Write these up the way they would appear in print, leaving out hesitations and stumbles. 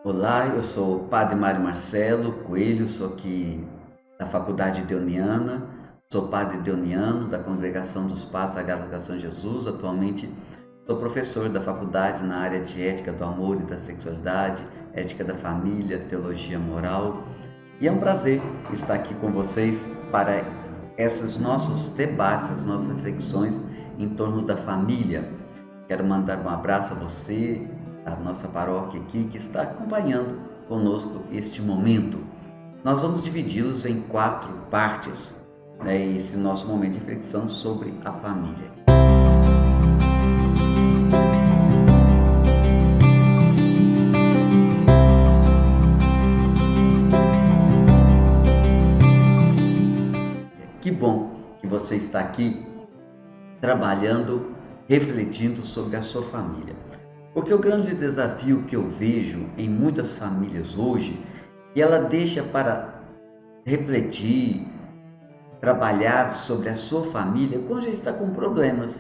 Olá, eu sou o Padre Mário Marcelo Coelho, sou aqui da Faculdade Deoniana, sou padre deoniano da Congregação dos Padres Sagrados do Coração de Jesus. Atualmente sou professor da faculdade na área de Ética do Amor e da Sexualidade, Ética da Família, Teologia Moral. E é um prazer estar aqui com vocês para esses nossos debates, as nossas reflexões em torno da família. Quero mandar um abraço a você, a nossa paróquia aqui, que está acompanhando conosco este momento. Nós vamos dividi-los em 4 partes, esse nosso momento de reflexão sobre a família. Que bom que você está aqui trabalhando, refletindo sobre a sua família. Porque o grande desafio que eu vejo em muitas famílias hoje, que ela deixa para refletir, trabalhar sobre a sua família quando já está com problemas.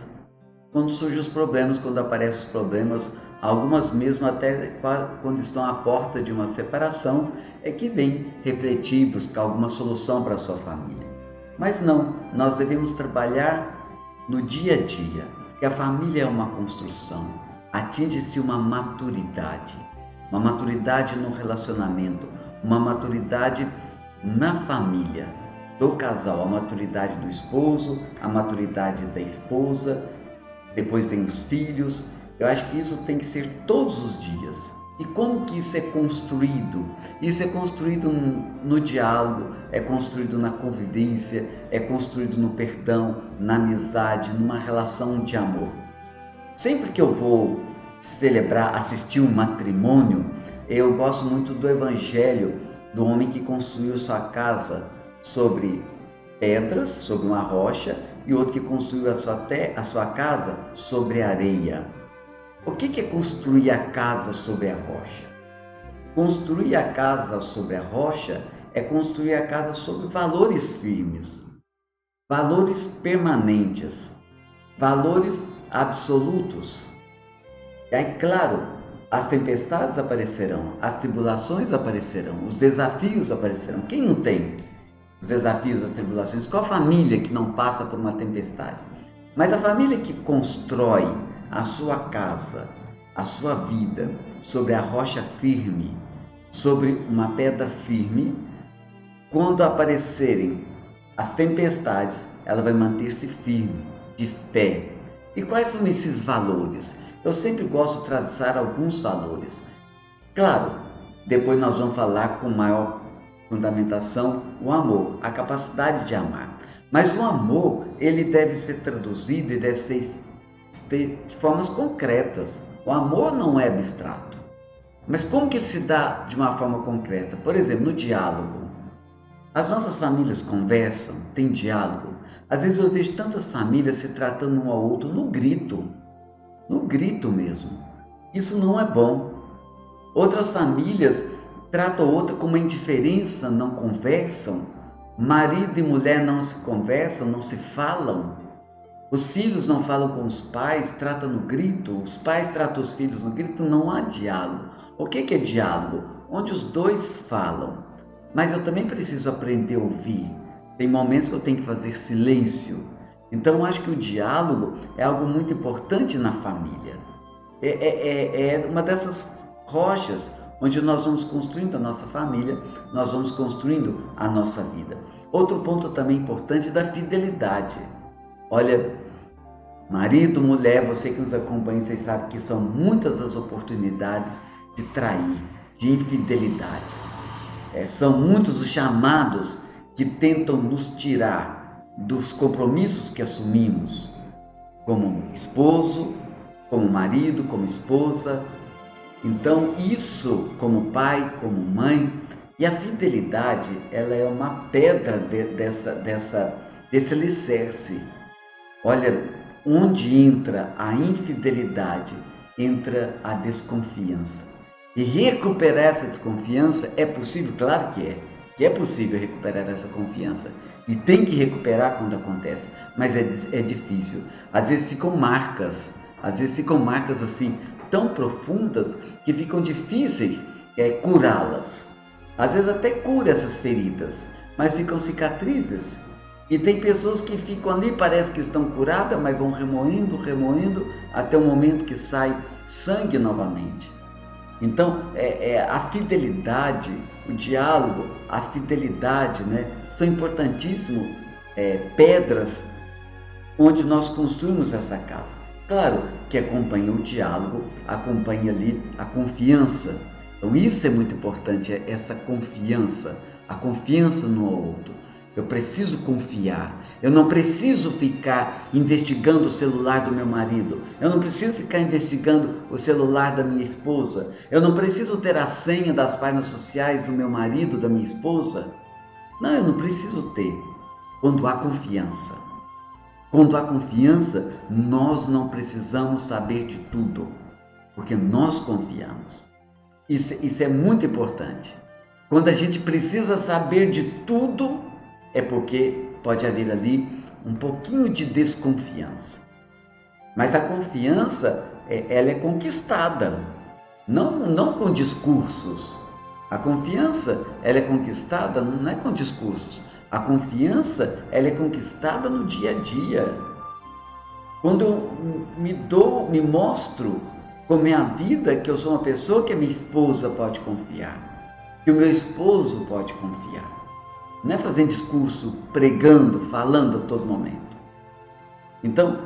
Quando surgem os problemas, quando aparecem os problemas, algumas mesmo até quando estão à porta de uma separação, é que vem refletir, buscar alguma solução para a sua família. Mas não, nós devemos trabalhar no dia a dia, porque a família é uma construção, atinge-se uma maturidade no relacionamento, uma maturidade na família do casal, a maturidade do esposo, a maturidade da esposa, depois vem os filhos. Eu acho que isso tem que ser todos os dias. E como que isso é construído? Isso é construído no diálogo, é construído na convivência, é construído no perdão, na amizade, numa relação de amor. Sempre que eu vou assistir um matrimônio, eu gosto muito do evangelho do homem que construiu sua casa sobre pedras, sobre uma rocha, e outro que construiu a sua casa sobre areia. O que é construir a casa sobre a rocha? Construir a casa sobre a rocha é construir a casa sobre valores firmes, valores permanentes, valores absolutos. E aí, claro, as tempestades aparecerão, as tribulações aparecerão, os desafios aparecerão. Quem não tem os desafios, as tribulações? Qual família que não passa por uma tempestade? Mas a família que constrói a sua casa, a sua vida sobre a rocha firme, sobre uma pedra firme, quando aparecerem as tempestades, ela vai manter-se firme, de pé. E quais são esses valores? Eu sempre gosto de traçar alguns valores. Claro, depois nós vamos falar com maior fundamentação o amor, a capacidade de amar. Mas o amor, ele deve ser traduzido e deve ser de formas concretas. O amor não é abstrato. Mas como que ele se dá de uma forma concreta? Por exemplo, no diálogo. As nossas famílias conversam, têm diálogo. Às vezes eu vejo tantas famílias se tratando um ao outro no grito mesmo. Isso não é bom. Outras famílias tratam outra com uma indiferença, não conversam. Marido e mulher não se conversam, não se falam. Os filhos não falam com os pais, tratam no grito. Os pais tratam os filhos no grito. Não há diálogo. O que é diálogo? Onde os dois falam. Mas eu também preciso aprender a ouvir. Tem momentos que eu tenho que fazer silêncio. Então eu acho que o diálogo é algo muito importante na família. É uma dessas rochas onde nós vamos construindo a nossa família, nós vamos construindo a nossa vida. Outro ponto também importante é da fidelidade. Olha, marido, mulher, você que nos acompanha, vocês sabem que são muitas as oportunidades de trair, de infidelidade. São muitos os chamados que tentam nos tirar dos compromissos que assumimos, como esposo, como marido, como esposa. Então, isso como pai, como mãe, e a fidelidade, ela é uma pedra desse alicerce. Olha, onde entra a infidelidade, entra a desconfiança. E recuperar essa desconfiança é possível? Claro que é possível recuperar essa confiança. E tem que recuperar quando acontece, mas é difícil. Às vezes ficam marcas assim, tão profundas que ficam difíceis curá-las. Às vezes até cura essas feridas, mas ficam cicatrizes. E tem pessoas que ficam ali, parece que estão curadas, mas vão remoendo, remoendo, até o momento que sai sangue novamente. Então, a fidelidade, o diálogo, a fidelidade, né, são importantíssimos, pedras onde nós construímos essa casa. Claro que acompanha o diálogo, acompanha ali a confiança. Então isso é muito importante, essa confiança, a confiança no outro. Eu preciso confiar, eu não preciso ficar investigando o celular do meu marido, eu não preciso ficar investigando o celular da minha esposa, eu não preciso ter a senha das páginas sociais do meu marido, da minha esposa. Não, eu não preciso ter, quando há confiança. Quando há confiança, nós não precisamos saber de tudo, porque nós confiamos. Isso é muito importante. Quando a gente precisa saber de tudo, é porque pode haver ali um pouquinho de desconfiança. Mas a confiança, ela é conquistada, não com discursos. A confiança, ela é conquistada não é com discursos. A confiança, ela é conquistada no dia a dia. Quando eu me mostro com minha vida que eu sou uma pessoa que a minha esposa pode confiar, que o meu esposo pode confiar. Não é fazendo discurso, pregando, falando a todo momento. Então,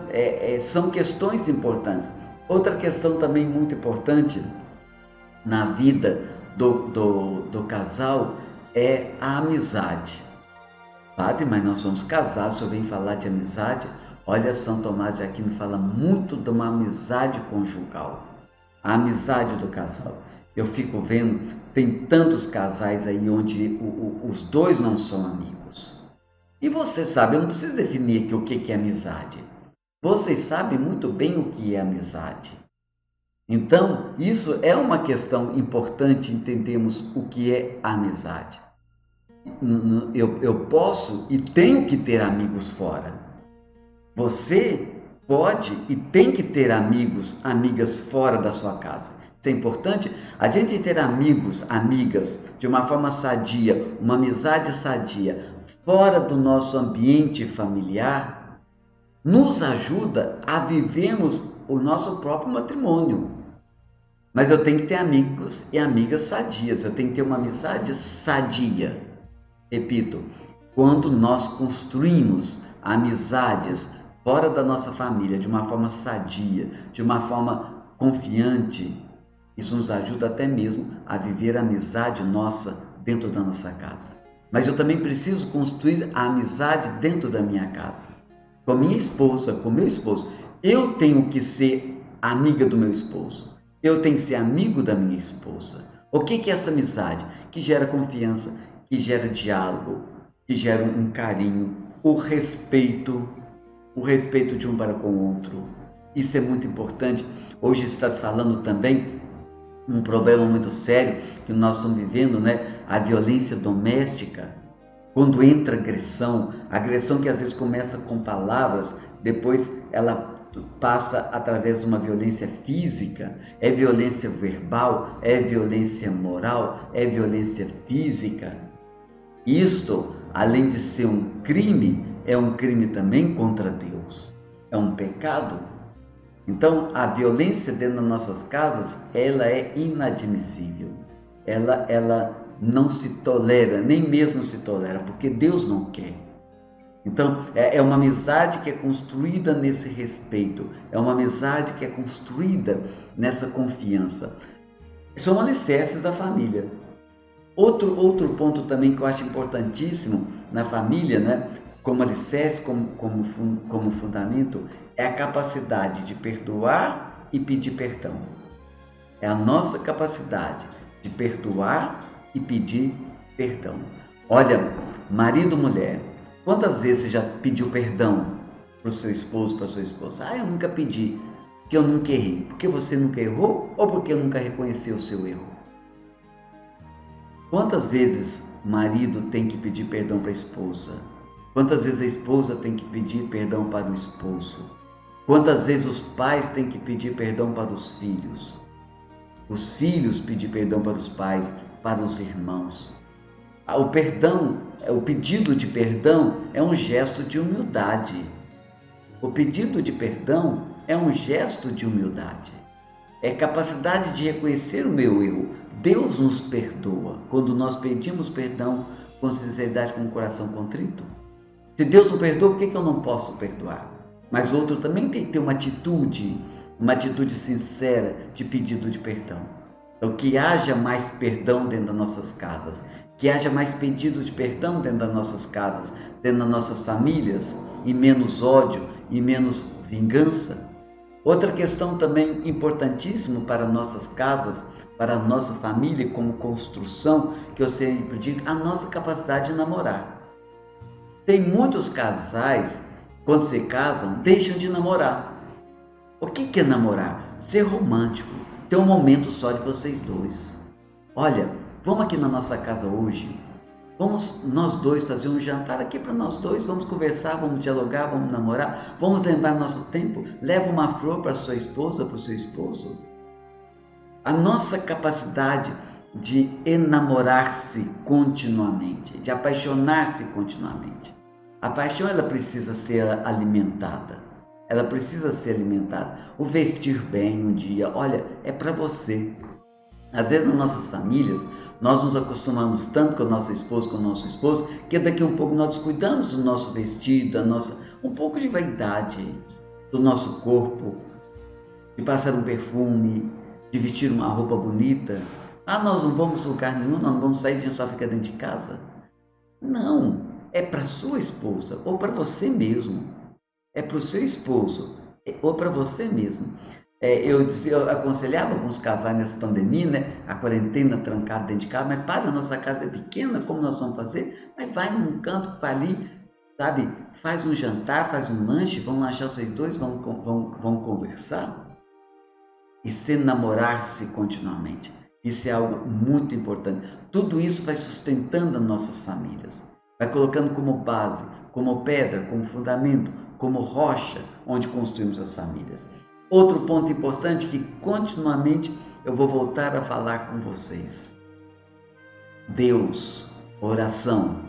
são questões importantes. Outra questão também muito importante na vida do casal é a amizade. Padre, mas nós somos casados, o senhor vem falar de amizade? Olha, São Tomás de Aquino fala muito de uma amizade conjugal, a amizade do casal. Eu fico vendo, tem tantos casais aí onde os dois não são amigos. E você sabe, eu não preciso definir aqui o que é amizade. Vocês sabem muito bem o que é amizade. Então, isso é uma questão importante entendermos o que é amizade. Eu posso e tenho que ter amigos fora. Você pode e tem que ter amigos, amigas fora da sua casa. Isso é importante. A gente ter amigos, amigas de uma forma sadia, uma amizade sadia, fora do nosso ambiente familiar, nos ajuda a vivermos o nosso próprio matrimônio. Mas eu tenho que ter amigos e amigas sadias, eu tenho que ter uma amizade sadia. Repito, quando nós construímos amizades fora da nossa família de uma forma sadia, de uma forma confiante, isso nos ajuda até mesmo a viver a amizade nossa dentro da nossa casa. Mas eu também preciso construir a amizade dentro da minha casa. Com a minha esposa, com o meu esposo. Eu tenho que ser amiga do meu esposo. Eu tenho que ser amigo da minha esposa. O que é essa amizade? Que gera confiança, que gera diálogo, que gera um carinho, o respeito de um para com o outro. Isso é muito importante. Hoje está se falando também um problema muito sério que nós estamos vivendo, né? A violência doméstica. Quando entra agressão que às vezes começa com palavras, depois ela passa através de uma violência física, é violência verbal, é violência moral, é violência física. Isto, além de ser um crime, é um crime também contra Deus. É um pecado. Então, a violência dentro das nossas casas, ela é inadmissível. Ela não se tolera, nem mesmo se tolera, porque Deus não quer. Então, é uma amizade que é construída nesse respeito, é uma amizade que é construída nessa confiança. São alicerces da família. Outro ponto também que eu acho importantíssimo na família, né, como alicerce, como fundamento, é a capacidade de perdoar e pedir perdão. É a nossa capacidade de perdoar e pedir perdão. Olha, marido, mulher, quantas vezes você já pediu perdão para o seu esposo, para a sua esposa? Eu nunca pedi, porque eu nunca errei. Porque você nunca errou ou porque eu nunca reconheci o seu erro? Quantas vezes o marido tem que pedir perdão para a esposa? Quantas vezes a esposa tem que pedir perdão para o esposo? Quantas vezes os pais têm que pedir perdão para os filhos? Os filhos pedir perdão para os pais, para os irmãos. O perdão, o pedido de perdão é um gesto de humildade. O pedido de perdão é um gesto de humildade. É capacidade de reconhecer o meu erro. Deus nos perdoa quando nós pedimos perdão com sinceridade, com o coração contrito. Se Deus não perdoa, por que eu não posso perdoar? Mas o outro também tem que ter uma atitude sincera de pedido de perdão. Então, que haja mais perdão dentro das nossas casas, que haja mais pedidos de perdão dentro das nossas casas, dentro das nossas famílias, e menos ódio e menos vingança. Outra questão também importantíssima para nossas casas, para a nossa família como construção, que eu sempre digo, a nossa capacidade de namorar. Tem muitos casais, quando se casam, deixam de namorar. O que é namorar? Ser romântico, ter um momento só de vocês dois. Olha, vamos aqui na nossa casa hoje, vamos nós dois fazer um jantar aqui para nós dois, vamos conversar, vamos dialogar, vamos namorar, vamos lembrar nosso tempo, leva uma flor para sua esposa, para o seu esposo. A nossa capacidade de enamorar-se continuamente, de apaixonar-se continuamente. A paixão, ela precisa ser alimentada. Ela precisa ser alimentada. O vestir bem um dia, olha, é para você. Às vezes nas nossas famílias, nós nos acostumamos tanto com a nossa esposa, com o nosso esposo, que daqui a um pouco nós descuidamos do nosso vestido, um pouco de vaidade do nosso corpo, de passar um perfume, de vestir uma roupa bonita. Nós não vamos a lugar nenhum, nós não vamos sair, a gente só fica dentro de casa. Não, é para sua esposa ou para você mesmo. É para o seu esposo ou para você mesmo. Eu aconselhava alguns casais nessa pandemia, né? A quarentena trancada dentro de casa, mas para, a nossa casa é pequena, como nós vamos fazer? Mas vai num canto, vai ali, sabe? Faz um jantar, faz um lanche, vão lanchar vocês dois, vão conversar. E se namorar-se continuamente. Isso é algo muito importante. Tudo isso vai sustentando as nossas famílias. Vai colocando como base, como pedra, como fundamento, como rocha, onde construímos as famílias. Outro ponto importante que continuamente eu vou voltar a falar com vocês. Deus, oração.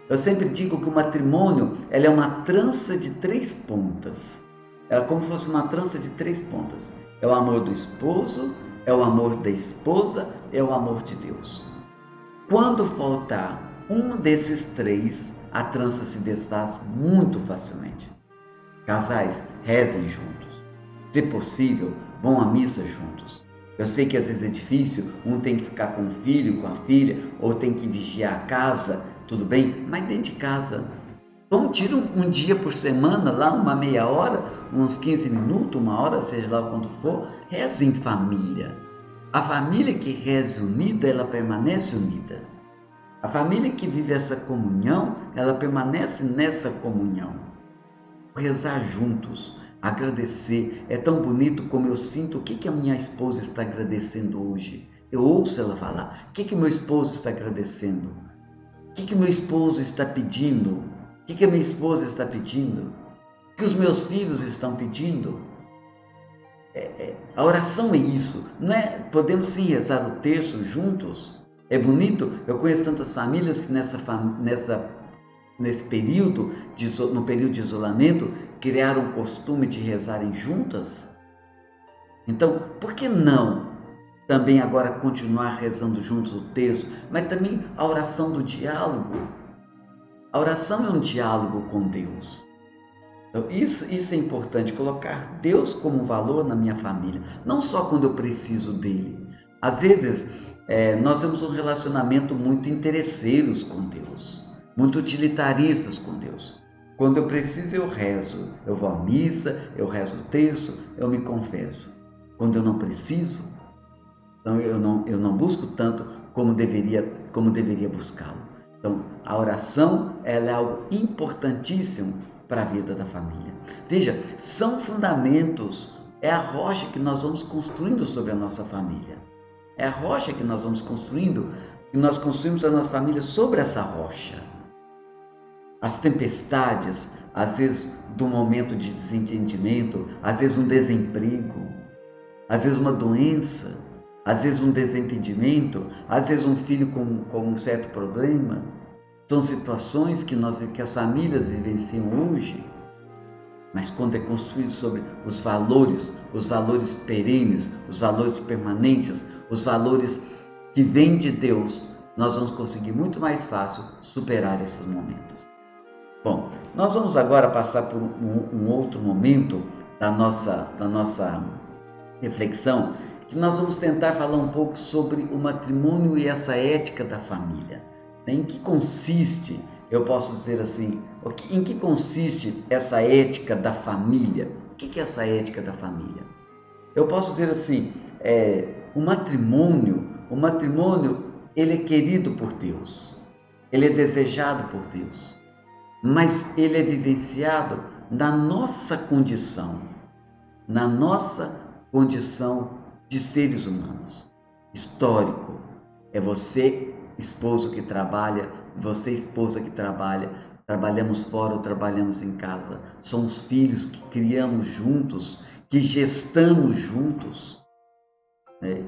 Eu sempre digo que o matrimônio ela é uma trança de 3 pontas. É como se fosse uma trança de 3 pontas. É o amor do esposo, é o amor da esposa, é o amor de Deus. Quando faltar um desses 3, a trança se desfaz muito facilmente. Casais, rezem juntos. Se possível, vão à missa juntos. Eu sei que às vezes é difícil, um tem que ficar com o filho, com a filha, ou tem que vigiar a casa, tudo bem, mas dentro de casa. Vamos tirar um dia por semana, lá uma meia hora, uns 15 minutos, uma hora, seja lá o quanto for, reze em família. A família que reze unida, ela permanece unida. A família que vive essa comunhão, ela permanece nessa comunhão. Rezar juntos, agradecer, é tão bonito como eu sinto o que a minha esposa está agradecendo hoje. Eu ouço ela falar, o que meu esposo está agradecendo? O que meu esposo está pedindo? O que a minha esposa está pedindo? O que os meus filhos estão pedindo? A oração é isso, não é? Podemos sim rezar o terço juntos. É bonito, eu conheço tantas famílias que nesse período, no período de isolamento, criaram o costume de rezarem juntas. Então, por que não também agora continuar rezando juntos o terço, mas também a oração do diálogo? A oração é um diálogo com Deus. Então, isso é importante, colocar Deus como valor na minha família, não só quando eu preciso dele. Às vezes, nós temos um relacionamento muito interesseiros com Deus, muito utilitaristas com Deus. Quando eu preciso, eu rezo, eu vou à missa, eu rezo o terço, eu me confesso. Quando eu não preciso, então eu não busco tanto como deveria buscá-lo. Então, a oração ela é algo importantíssimo para a vida da família. Veja, são fundamentos, é a rocha que nós vamos construindo sobre a nossa família. É a rocha que nós vamos construindo, que nós construímos a nossa família sobre essa rocha. As tempestades, às vezes do momento de desentendimento, às vezes um desemprego, às vezes uma doença, às vezes um desentendimento, às vezes um filho com um certo problema. São situações que as famílias vivenciam hoje, mas quando é construído sobre os valores perenes, os valores permanentes, os valores que vêm de Deus, nós vamos conseguir muito mais fácil superar esses momentos. Bom, nós vamos agora passar por um outro momento da nossa reflexão, que nós vamos tentar falar um pouco sobre o matrimônio e essa ética da família. Em que consiste, eu posso dizer assim, em que consiste essa ética da família? O que é essa ética da família? Eu posso dizer assim, o matrimônio, ele é querido por Deus, ele é desejado por Deus, mas ele é vivenciado na nossa condição de seres humanos. Histórico. É você, esposo que trabalha, você, esposa que trabalha, trabalhamos fora ou trabalhamos em casa. Somos filhos que criamos juntos, que gestamos juntos, né?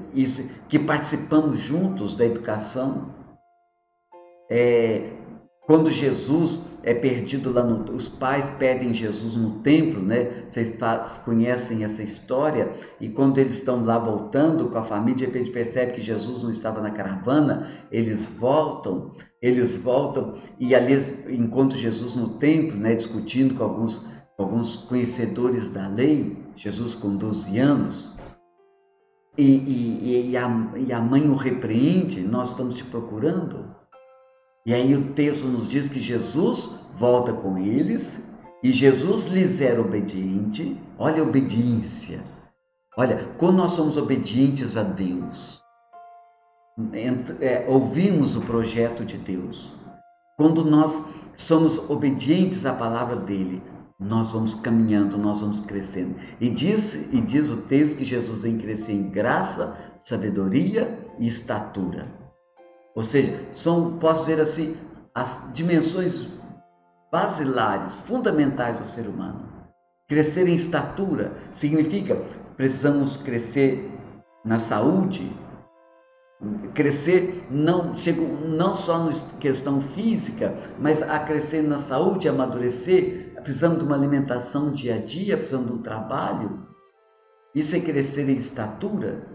Que participamos juntos da educação. Quando Jesus é perdido lá os pais perdem Jesus no templo, né? Vocês conhecem essa história, e quando eles estão lá voltando com a família, de repente percebe que Jesus não estava na caravana, eles voltam, e ali encontram Jesus no templo, né? Discutindo com alguns conhecedores da lei, Jesus com 12 anos, e a mãe o repreende: nós estamos te procurando. E aí o texto nos diz que Jesus volta com eles e Jesus lhes era obediente. Olha a obediência. Olha, quando nós somos obedientes a Deus, ouvimos o projeto de Deus. Quando nós somos obedientes à palavra dele, nós vamos caminhando, nós vamos crescendo. E diz o texto que Jesus vem crescer em graça, sabedoria e estatura. Ou seja, posso dizer assim, as dimensões basilares, fundamentais do ser humano. Crescer em estatura significa precisamos crescer na saúde, crescer não só na questão física, mas a crescer na saúde, amadurecer, precisamos de uma alimentação dia a dia, precisamos de um trabalho. Isso é crescer em estatura.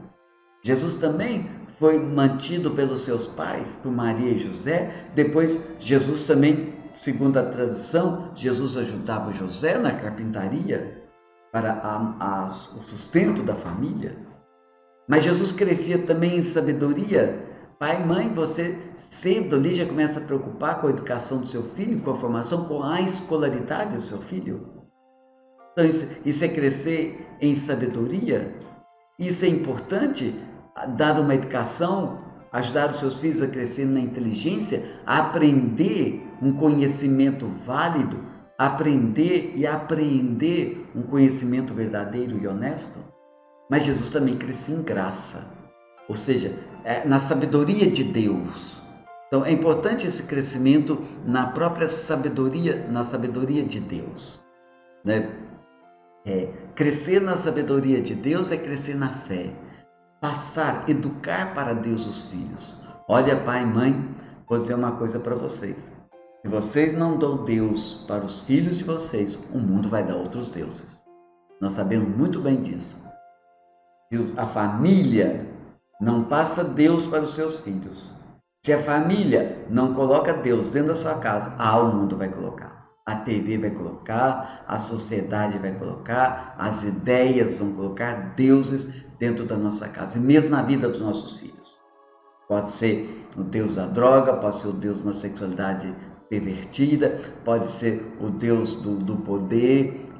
Jesus também foi mantido pelos seus pais, por Maria e José. Depois, Jesus também, segundo a tradição, Jesus ajudava José na carpintaria para o sustento da família. Mas Jesus crescia também em sabedoria. Pai, mãe, você cedo ali já começa a preocupar com a educação do seu filho, com a formação, com a escolaridade do seu filho. Então, isso é crescer em sabedoria. Isso é importante, dar uma educação, ajudar os seus filhos a crescer na inteligência, a aprender um conhecimento válido, aprender e apreender um conhecimento verdadeiro e honesto. Mas Jesus também crescia em graça, ou seja, na sabedoria de Deus. Então é importante esse crescimento na própria sabedoria, na sabedoria de Deus, né? Crescer na sabedoria de Deus é crescer na fé. Educar para Deus os filhos. Olha, pai e mãe, vou dizer uma coisa para vocês. Se vocês não dão Deus para os filhos de vocês, o mundo vai dar outros deuses. Nós sabemos muito bem disso. A família não passa Deus para os seus filhos. Se a família não coloca Deus dentro da sua casa, o mundo vai colocar. A TV vai colocar, a sociedade vai colocar, as ideias vão colocar deuses dentro da nossa casa, e mesmo na vida dos nossos filhos. Pode ser o Deus da droga, pode ser o Deus de uma sexualidade pervertida, pode ser o Deus do poder,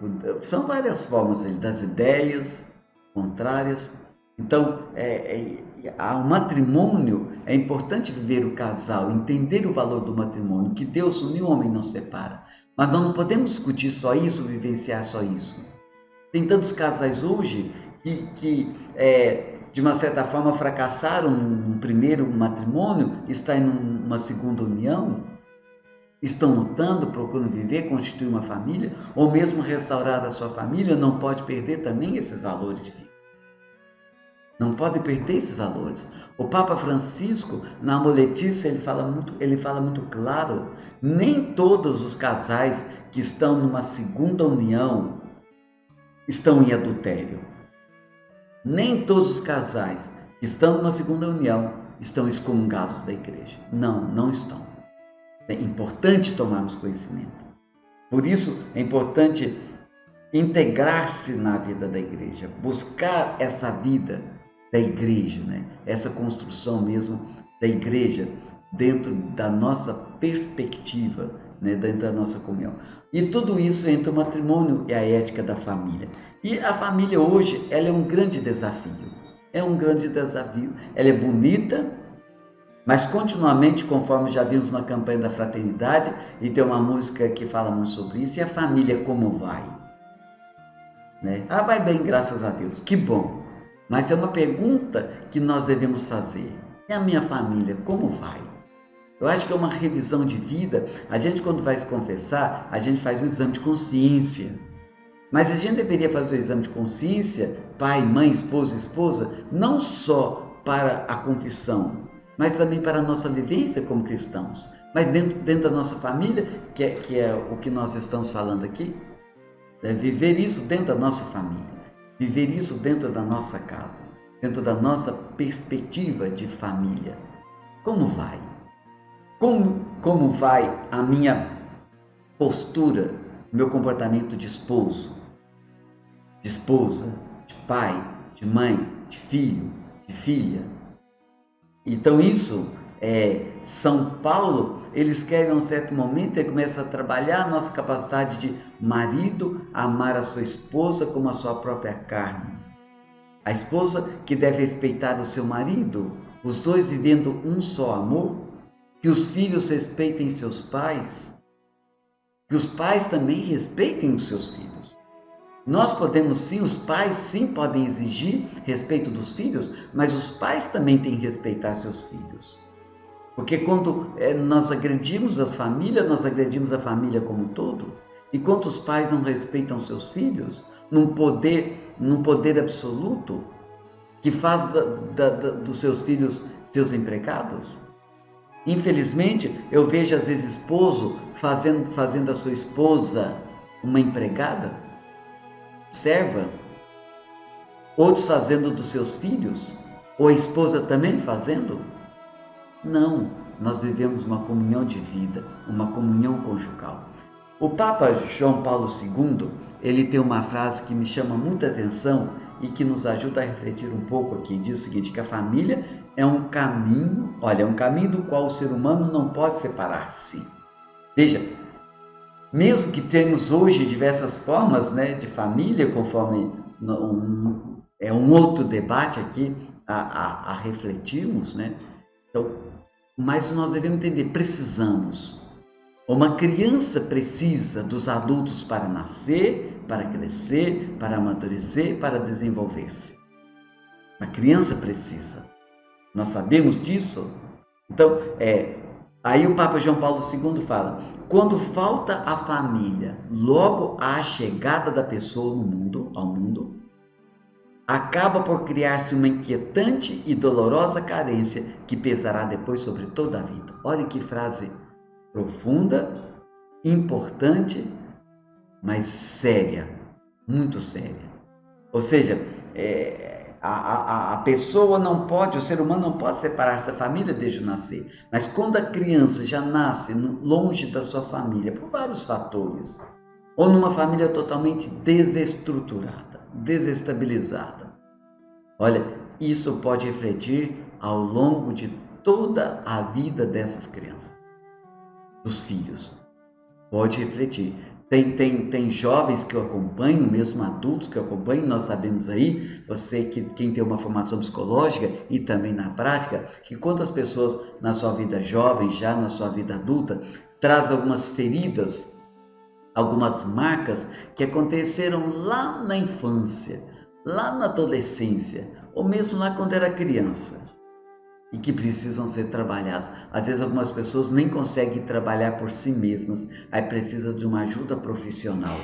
são várias formas das ideias contrárias. Então, o matrimônio, é importante viver o casal, entender o valor do matrimônio, que Deus uniu, o homem não separa. Mas nós não podemos discutir só isso, vivenciar só isso. Tem tantos casais hoje que de uma certa forma fracassaram no primeiro matrimônio, está em uma segunda união, estão lutando, procuram viver, constituir uma família, ou mesmo restaurar a sua família, não pode perder também esses valores de vida. Não pode perder esses valores. O Papa Francisco, na Amoletícia, ele fala muito claro, nem todos os casais que estão numa segunda união estão em adultério. Nem todos os casais que estão numa segunda união estão excomungados da igreja. Não, não estão. É importante tomarmos conhecimento. Por isso é importante integrar-se na vida da igreja, buscar essa vida da igreja, né? Essa construção mesmo da igreja dentro da nossa perspectiva, né? Dentro da nossa comunhão. E tudo isso entre o matrimônio e a ética da família. E a família hoje, ela é um grande desafio. É um grande desafio. Ela é bonita, mas continuamente, conforme já vimos na campanha da fraternidade, e tem uma música que fala muito sobre isso, e a família como vai? Né? Ah, vai bem, graças a Deus, que bom. Mas é uma pergunta que nós devemos fazer. E a minha família, como vai? Eu acho que é uma revisão de vida. A gente, quando vai se confessar, a gente faz um exame de consciência. Mas a gente deveria fazer o exame de consciência, pai, mãe, esposo, esposa, não só para a confissão, mas também para a nossa vivência como cristãos. Mas dentro da nossa família, que é o que nós estamos falando aqui, é viver isso dentro da nossa família, viver isso dentro da nossa casa, dentro da nossa perspectiva de família. Como vai? Como vai a minha postura, meu comportamento de esposo, de esposa, de pai, de mãe, de filho, de filha? Então isso, São Paulo, ele escreve a um certo momento, ele começa a trabalhar a nossa capacidade de marido amar a sua esposa como a sua própria carne. A esposa que deve respeitar o seu marido, os dois vivendo um só amor, que os filhos respeitem seus pais, que os pais também respeitem os seus filhos. Nós podemos sim, os pais sim podem exigir respeito dos filhos, mas os pais também têm que respeitar seus filhos. Porque quando nós agredimos as famílias, nós agredimos a família como um todo. E quando os pais não respeitam seus filhos, num poder absoluto, que faz dos seus filhos seus empregados. Infelizmente, eu vejo às vezes esposo fazendo a sua esposa uma empregada, serva, outros fazendo dos seus filhos, ou a esposa também fazendo. Não, nós vivemos uma comunhão de vida, uma comunhão conjugal. O Papa João Paulo II, ele tem uma frase que me chama muita atenção e que nos ajuda a refletir um pouco aqui. Diz o seguinte, que a família é um caminho, é um caminho do qual o ser humano não pode separar-se. Veja, mesmo que temos hoje diversas formas, né, de família, conforme um outro debate aqui a refletirmos, né? Então, mas nós devemos entender, precisamos. Uma criança precisa dos adultos para nascer, para crescer, para amadurecer, para desenvolver-se. A criança precisa. Nós sabemos disso? Então, aí o Papa João Paulo II fala, quando falta a família, logo há a chegada da pessoa ao mundo, acaba por criar-se uma inquietante e dolorosa carência que pesará depois sobre toda a vida. Olha que frase profunda, importante, mas séria, muito séria. Ou seja, a pessoa não pode, o ser humano não pode separar-se da família desde o nascer. Mas quando a criança já nasce longe da sua família, por vários fatores, ou numa família totalmente desestruturada, desestabilizada, olha, isso pode refletir ao longo de toda a vida dessas crianças, dos filhos. Pode refletir. Tem jovens que eu acompanho, mesmo adultos que eu acompanho, nós sabemos aí, quem tem uma formação psicológica e também na prática, que quantas pessoas na sua vida jovem, já na sua vida adulta, traz algumas feridas, algumas marcas que aconteceram lá na infância, lá na adolescência, ou mesmo lá quando era criança, e que precisam ser trabalhadas. Às vezes algumas pessoas nem conseguem trabalhar por si mesmas, aí precisa de uma ajuda profissional,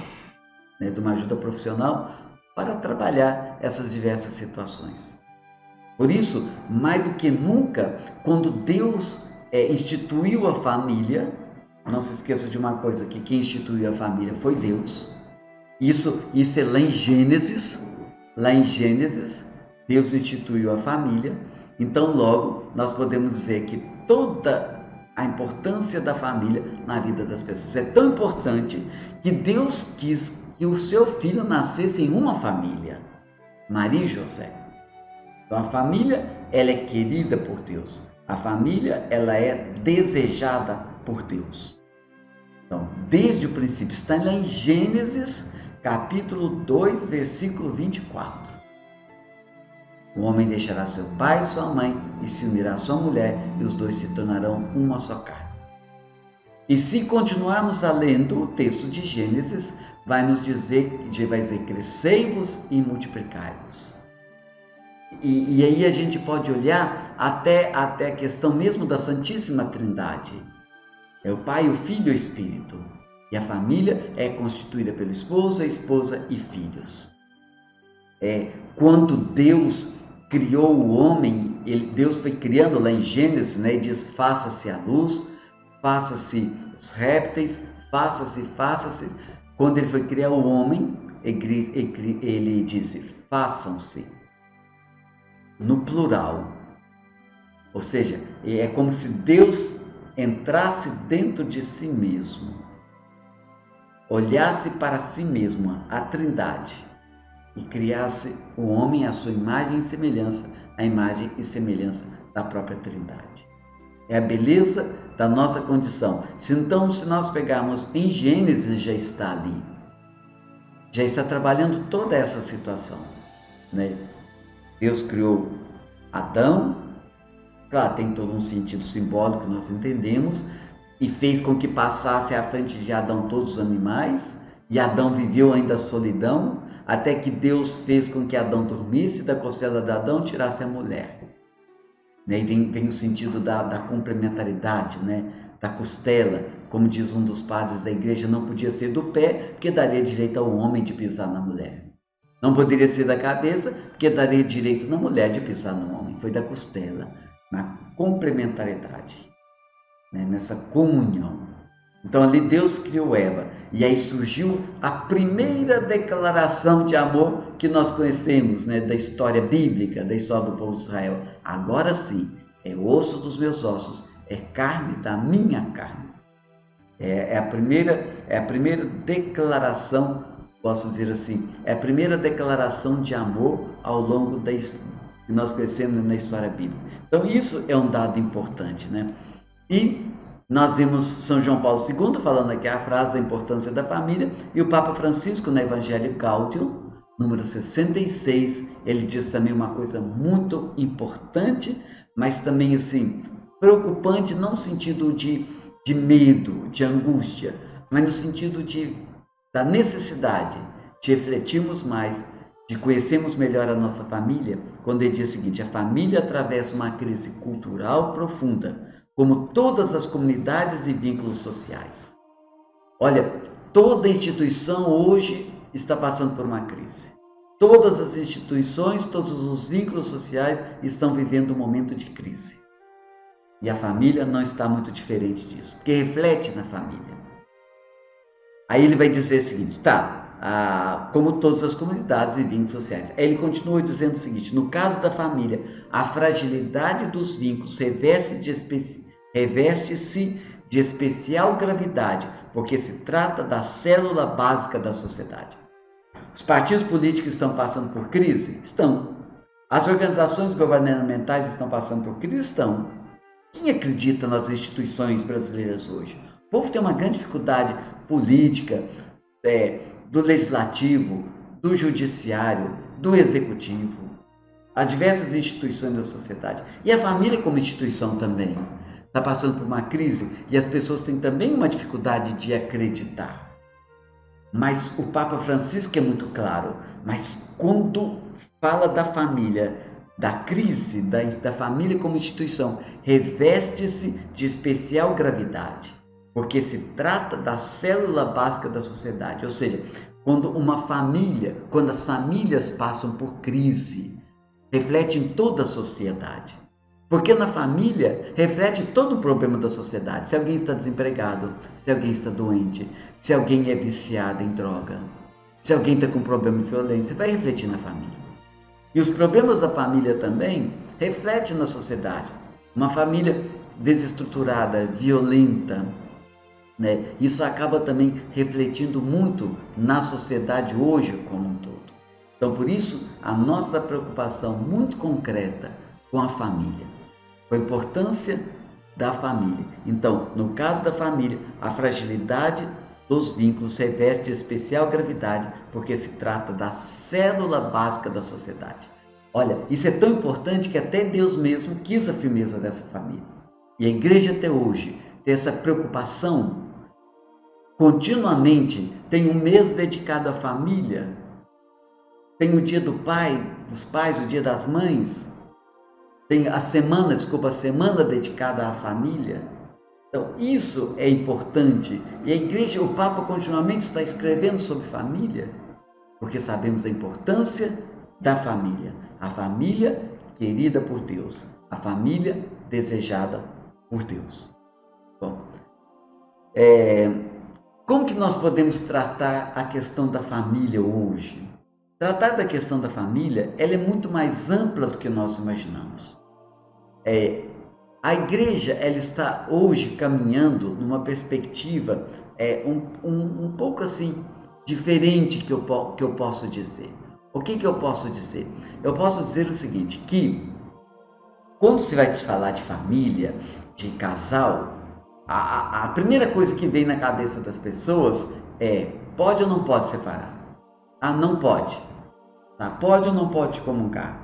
né? De uma ajuda profissional para trabalhar essas diversas situações. Por isso, mais do que nunca, quando Deus instituiu a família, não se esqueça de uma coisa, que quem instituiu a família foi Deus. Isso é lá em Gênesis. Lá em Gênesis, Deus instituiu a família. Então, logo, nós podemos dizer que toda a importância da família na vida das pessoas é tão importante que Deus quis que o seu filho nascesse em uma família, Maria e José. Então, a família, ela é querida por Deus. A família, ela é desejada por Deus. Então, desde o princípio, está lá em Gênesis, capítulo 2, versículo 24. O homem deixará seu pai e sua mãe e se unirá à sua mulher, e os dois se tornarão uma só carne. E se continuarmos a lendo o texto de Gênesis, vai dizer, crescei-vos e multiplicai-vos. E aí a gente pode olhar até a questão mesmo da Santíssima Trindade. É o Pai, o Filho e o Espírito. E a família é constituída pelo esposo, a esposa e filhos. Quando Deus criou o homem, Deus foi criando lá em Gênesis, né, e diz, faça-se a luz, faça-se os répteis, faça-se. Quando ele foi criar o homem, ele disse, façam-se, no plural. Ou seja, é como se Deus entrasse dentro de si mesmo, olhasse para si mesmo, a Trindade, e criasse o homem à sua imagem e semelhança, a imagem e semelhança da própria Trindade. É a beleza da nossa condição. Então, se nós pegarmos em Gênesis, já está ali. Já está trabalhando toda essa situação, né? Deus criou Adão, claro, tem todo um sentido simbólico que nós entendemos, e fez com que passasse à frente de Adão todos os animais, e Adão viveu ainda a solidão, até que Deus fez com que Adão dormisse, e da costela de Adão tirasse a mulher. E aí vem o sentido da complementaridade, né? Da costela, como diz um dos padres da igreja, não podia ser do pé, porque daria direito ao homem de pisar na mulher. Não poderia ser da cabeça, porque daria direito na mulher de pisar no homem. Foi da costela, na complementaridade, né? Nessa comunhão. Então ali Deus criou Eva, e aí surgiu a primeira declaração de amor que nós conhecemos, né, da história bíblica, da história do povo de Israel. Agora sim, é osso dos meus ossos, é carne da minha carne. É a primeira declaração, posso dizer assim, é a primeira declaração de amor ao longo da história, que nós conhecemos na história bíblica. Então isso é um dado importante, né? E nós vimos São João Paulo II falando aqui a frase da importância da família, e o Papa Francisco, no Evangelho Gaudium, número 66, ele diz também uma coisa muito importante, mas também assim, preocupante, não no sentido de medo, de angústia, mas no sentido da necessidade de refletirmos mais, de conhecermos melhor a nossa família, quando ele diz o seguinte: a família atravessa uma crise cultural profunda, como todas as comunidades e vínculos sociais. Olha, toda instituição hoje está passando por uma crise. Todas as instituições, todos os vínculos sociais estão vivendo um momento de crise. E a família não está muito diferente disso, porque reflete na família. Aí ele vai dizer o seguinte, como todas as comunidades e vínculos sociais. Aí ele continua dizendo o seguinte: no caso da família, a fragilidade dos vínculos reveste-se de especial gravidade, porque se trata da célula básica da sociedade. Os partidos políticos estão passando por crise? Estão. As organizações governamentais estão passando por crise? Estão. Quem acredita nas instituições brasileiras hoje? O povo tem uma grande dificuldade política, do legislativo, do judiciário, do executivo, as diversas instituições da sociedade. E a família como instituição também está passando por uma crise, e as pessoas têm também uma dificuldade de acreditar. Mas o Papa Francisco é muito claro, mas quando fala da família, da crise da família como instituição, reveste-se de especial gravidade, porque se trata da célula básica da sociedade. Ou seja, quando as famílias passam por crise, reflete em toda a sociedade. Porque na família reflete todo o problema da sociedade. Se alguém está desempregado, se alguém está doente, se alguém é viciado em droga, se alguém está com problema de violência, vai refletir na família. E os problemas da família também refletem na sociedade. Uma família desestruturada, violenta, né? Isso acaba também refletindo muito na sociedade hoje como um todo. Então, por isso, a nossa preocupação muito concreta com a família, com a importância da família. Então, no caso da família, a fragilidade dos vínculos reveste especial gravidade, porque se trata da célula básica da sociedade. Olha, isso é tão importante que até Deus mesmo quis a firmeza dessa família. E a igreja até hoje tem essa preocupação continuamente, tem um mês dedicado à família, tem o dia do pai, dos pais, o dia das mães, tem a semana dedicada à família. Então, isso é importante. E a igreja, o Papa continuamente está escrevendo sobre família, porque sabemos a importância da família. A família querida por Deus, a família desejada por Deus. Bom, como que nós podemos tratar a questão da família hoje? Tratar da questão da família, ela é muito mais ampla do que nós imaginamos. A igreja, ela está hoje caminhando numa perspectiva um pouco assim diferente que eu posso dizer. O que eu posso dizer? Eu posso dizer o seguinte, que quando se vai falar de família, de casal, a primeira coisa que vem na cabeça das pessoas é: pode ou não pode separar? Ah, não pode. Tá? Pode ou não pode comungar?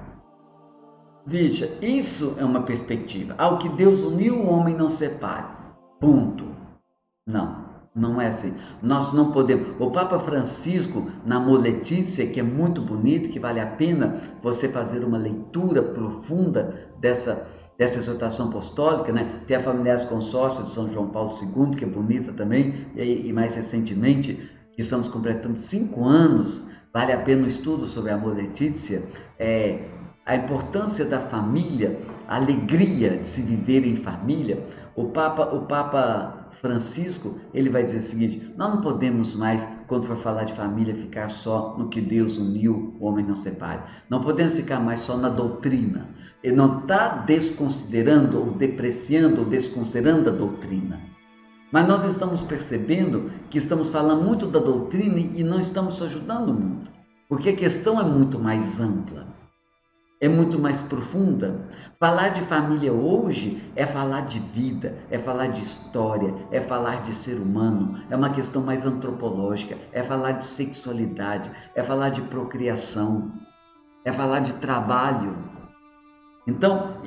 Veja, isso é uma perspectiva. Ao que Deus uniu, o homem não separe. Ponto. Não é assim. Nós não podemos. O Papa Francisco, na Amor Letícia, que é muito bonito, que vale a pena você fazer uma leitura profunda dessa exortação apostólica, né? Tem a Familiares Consórcio de São João Paulo II, que é bonita também, e mais recentemente, que estamos completando 5 anos, vale a pena o estudo sobre a Amor Letícia, a importância da família, a alegria de se viver em família. O Papa Francisco, ele vai dizer o seguinte: nós não podemos mais, quando for falar de família, ficar só no que Deus uniu, o homem não separe. Não podemos ficar mais só na doutrina. Ele não está desconsiderando ou depreciando ou desconsiderando a doutrina. Mas nós estamos percebendo que estamos falando muito da doutrina e não estamos ajudando muito. Porque a questão é muito mais ampla. É muito mais profunda. Falar de família hoje é falar de vida, é falar de história, é falar de ser humano, é uma questão mais antropológica, é falar de sexualidade, é falar de procriação, é falar de trabalho. Então,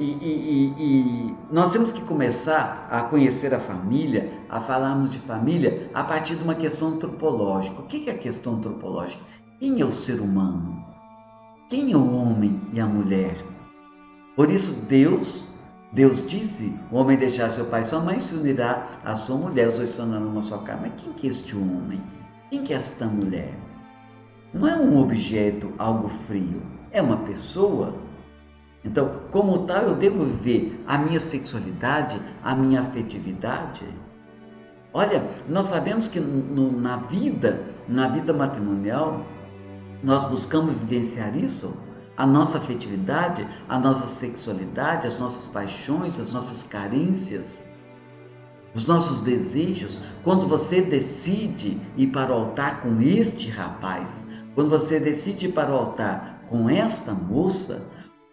nós temos que começar a conhecer a família, a falarmos de família a partir de uma questão antropológica. O que é a questão antropológica? Quem é o ser humano? Quem é o homem e a mulher? Por isso Deus disse: o homem deixará seu pai e sua mãe, se unirá à sua mulher, os dois se tornarão uma só carne. Mas quem que é este homem? Quem que é esta mulher? Não é um objeto, algo frio, é uma pessoa. Então, como tal, eu devo viver a minha sexualidade, a minha afetividade. Olha, nós sabemos que na vida matrimonial, nós buscamos vivenciar isso, a nossa afetividade, a nossa sexualidade, as nossas paixões, as nossas carências, os nossos desejos. Quando você decide ir para o altar com este rapaz, quando você decide ir para o altar com esta moça,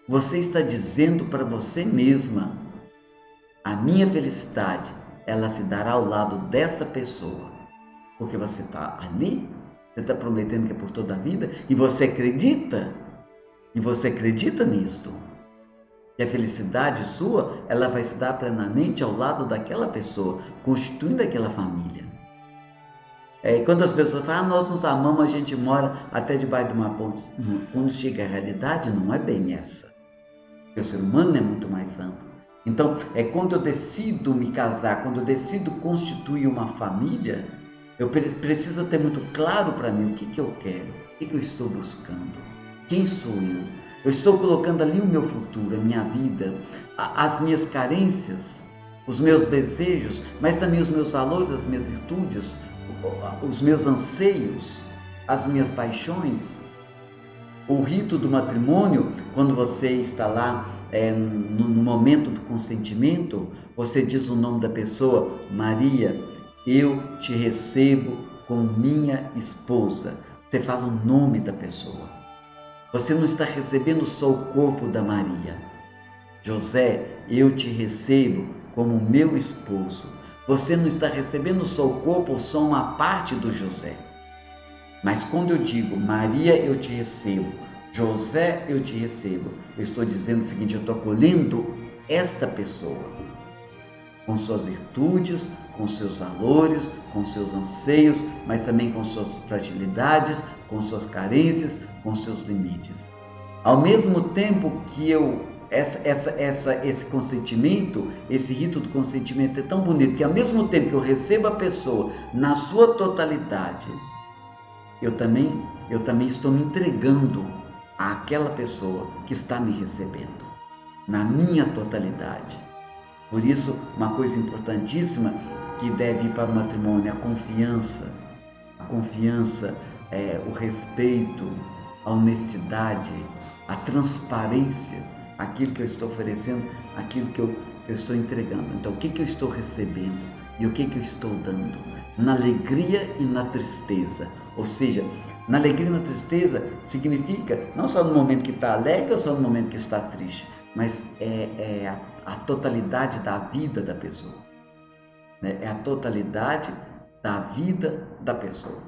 você está dizendo para você mesma: a minha felicidade, ela se dará ao lado dessa pessoa, porque você está ali. Você está prometendo que é por toda a vida e você acredita nisto. E a felicidade sua, ela vai se dar plenamente ao lado daquela pessoa, constituindo aquela família. Quando as pessoas falam: nós nos amamos, a gente mora até debaixo de uma ponte. Quando chega a realidade, não é bem essa. Porque o ser humano é muito mais amplo. Então, quando eu decido me casar, quando eu decido constituir uma família, eu preciso ter muito claro para mim o que eu quero, o que eu estou buscando, quem sou eu. Eu estou colocando ali o meu futuro, a minha vida, as minhas carências, os meus desejos, mas também os meus valores, as minhas virtudes, os meus anseios, as minhas paixões. O rito do matrimônio, quando você está lá no momento do consentimento, você diz o nome da pessoa: Maria, eu te recebo como minha esposa. Você fala o nome da pessoa. Você não está recebendo só o corpo da Maria. José, eu te recebo como meu esposo. Você não está recebendo só o corpo ou só uma parte do José. Mas quando eu digo Maria, eu te recebo, José, eu te recebo, eu estou dizendo o seguinte: eu estou acolhendo esta pessoa, com suas virtudes, com seus valores, com seus anseios, mas também com suas fragilidades, com suas carências, com seus limites. Ao mesmo tempo que esse consentimento, esse rito do consentimento é tão bonito, que ao mesmo tempo que eu recebo a pessoa na sua totalidade, eu também estou me entregando àquela pessoa que está me recebendo, na minha totalidade. Por isso, uma coisa importantíssima que deve ir para o matrimônio é a confiança, o respeito, a honestidade, a transparência, aquilo que eu estou oferecendo, aquilo que eu estou entregando. Então, o que eu estou recebendo e o que eu estou dando? Na alegria e na tristeza. Ou seja, na alegria e na tristeza significa não só no momento que está alegre ou só no momento que está triste, mas é a totalidade da vida da pessoa. É a totalidade da vida da pessoa.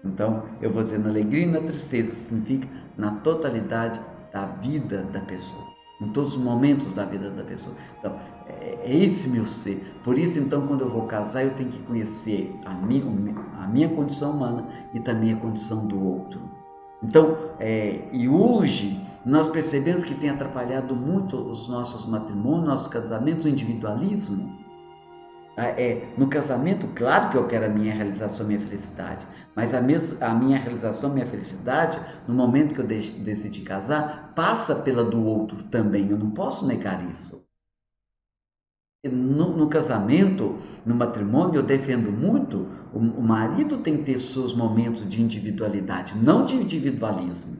Então, eu vou dizer na alegria e na tristeza, significa na totalidade da vida da pessoa, em todos os momentos da vida da pessoa. Então, é esse meu ser. Por isso, então, quando eu vou casar, eu tenho que conhecer a minha condição humana e também a condição do outro. Então, e hoje nós percebemos que tem atrapalhado muito os nossos matrimônios, nossos casamentos, o individualismo. No casamento, claro que eu quero a minha realização, a minha felicidade, mas a minha realização, a minha felicidade, no momento que eu decidi casar, passa pela do outro também, eu não posso negar isso. No casamento, no matrimônio, eu defendo muito, o marido tem que ter seus momentos de individualidade, não de individualismo.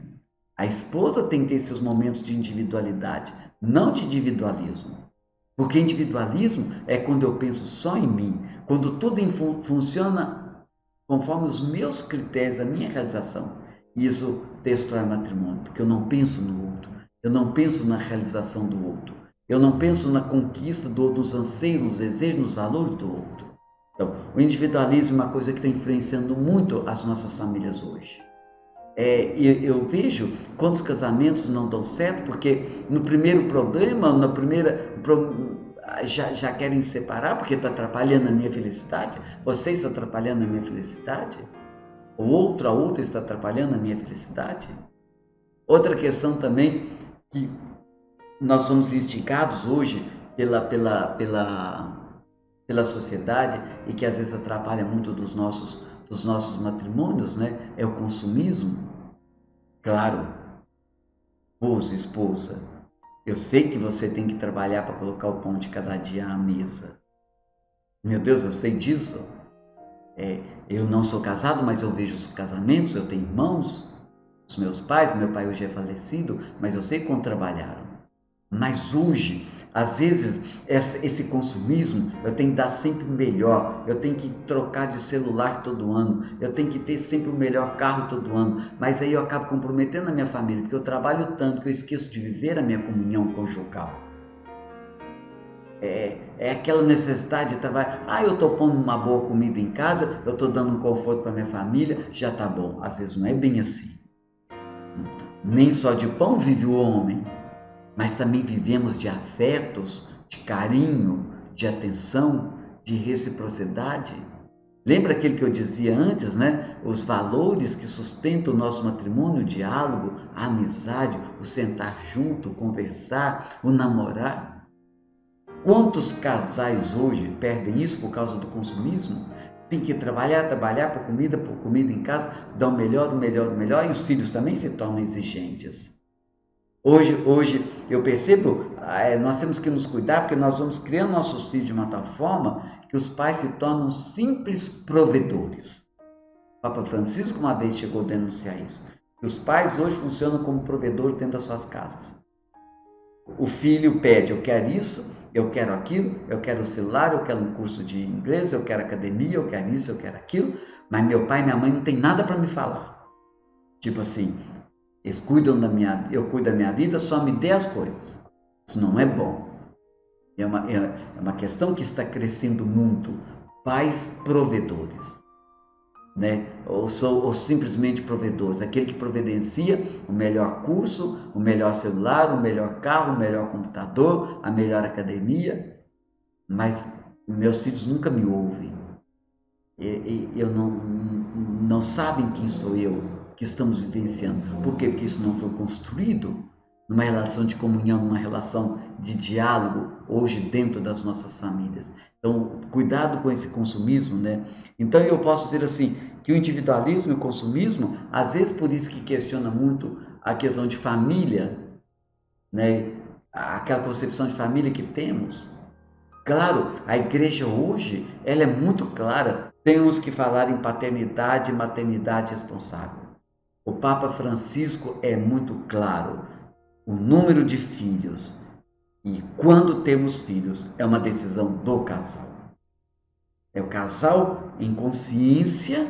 A esposa tem que ter seus momentos de individualidade, não de individualismo. Porque individualismo é quando eu penso só em mim, quando tudo funciona conforme os meus critérios, a minha realização. Isso destrói matrimônio, porque eu não penso no outro, eu não penso na realização do outro, eu não penso na conquista dos anseios, nos desejos, nos valores do outro. Então, o individualismo é uma coisa que está influenciando muito as nossas famílias hoje. Eu vejo quantos casamentos não dão certo, porque no primeiro problema, já querem separar porque está atrapalhando a minha felicidade. Você está atrapalhando a minha felicidade? A outra está atrapalhando a minha felicidade? Outra questão também, que nós somos instigados hoje pela sociedade e que às vezes atrapalha muito dos nossos matrimônios, né? É o consumismo. Claro, esposa, eu sei que você tem que trabalhar para colocar o pão de cada dia à mesa. Meu Deus, eu sei disso. Eu não sou casado, mas eu vejo os casamentos, eu tenho irmãos, os meus pais, meu pai hoje é falecido, mas eu sei como trabalharam. Mas hoje, às vezes, esse consumismo, eu tenho que dar sempre o melhor, eu tenho que trocar de celular todo ano, eu tenho que ter sempre o melhor carro todo ano, mas aí eu acabo comprometendo a minha família, porque eu trabalho tanto que eu esqueço de viver a minha comunhão conjugal. É aquela necessidade de trabalhar. Eu estou pondo uma boa comida em casa, eu estou dando um conforto para minha família, já está bom. Às vezes não é bem assim. Nem só de pão vive o homem, mas também vivemos de afetos, de carinho, de atenção, de reciprocidade. Lembra aquilo que eu dizia antes, né? Os valores que sustentam o nosso matrimônio, o diálogo, a amizade, o sentar junto, o conversar, o namorar. Quantos casais hoje perdem isso por causa do consumismo? Tem que trabalhar por comida em casa, dar o melhor, e os filhos também se tornam exigentes. Hoje eu percebo, nós temos que nos cuidar, porque nós vamos criando nossos filhos de uma tal forma que os pais se tornam simples provedores. O Papa Francisco uma vez chegou a denunciar isso, que os pais hoje funcionam como provedores dentro das suas casas. O filho pede, eu quero isso, eu quero aquilo, eu quero o celular, eu quero um curso de inglês, eu quero academia, eu quero isso, eu quero aquilo, mas meu pai e minha mãe não tem nada para me falar. Tipo assim, eles cuidam eu cuido da minha vida, só me dê as coisas. Isso não é bom. É uma questão que está crescendo muito. Pais provedores, né? Ou simplesmente provedores. Aquele que providencia o melhor curso, o melhor celular, o melhor carro, o melhor computador, a melhor academia. Mas meus filhos nunca me ouvem. Eu não sabem quem sou eu que estamos vivenciando. Por quê? Porque isso não foi construído numa relação de comunhão, numa relação de diálogo hoje dentro das nossas famílias. Então, cuidado com esse consumismo, né? Então, eu posso dizer assim, que o individualismo e o consumismo, às vezes por isso que questiona muito a questão de família, né? Aquela concepção de família que temos. Claro, a igreja hoje, ela é muito clara. Temos que falar em paternidade e maternidade responsável. O Papa Francisco é muito claro. O número de filhos e quando temos filhos é uma decisão do casal. É o casal em consciência,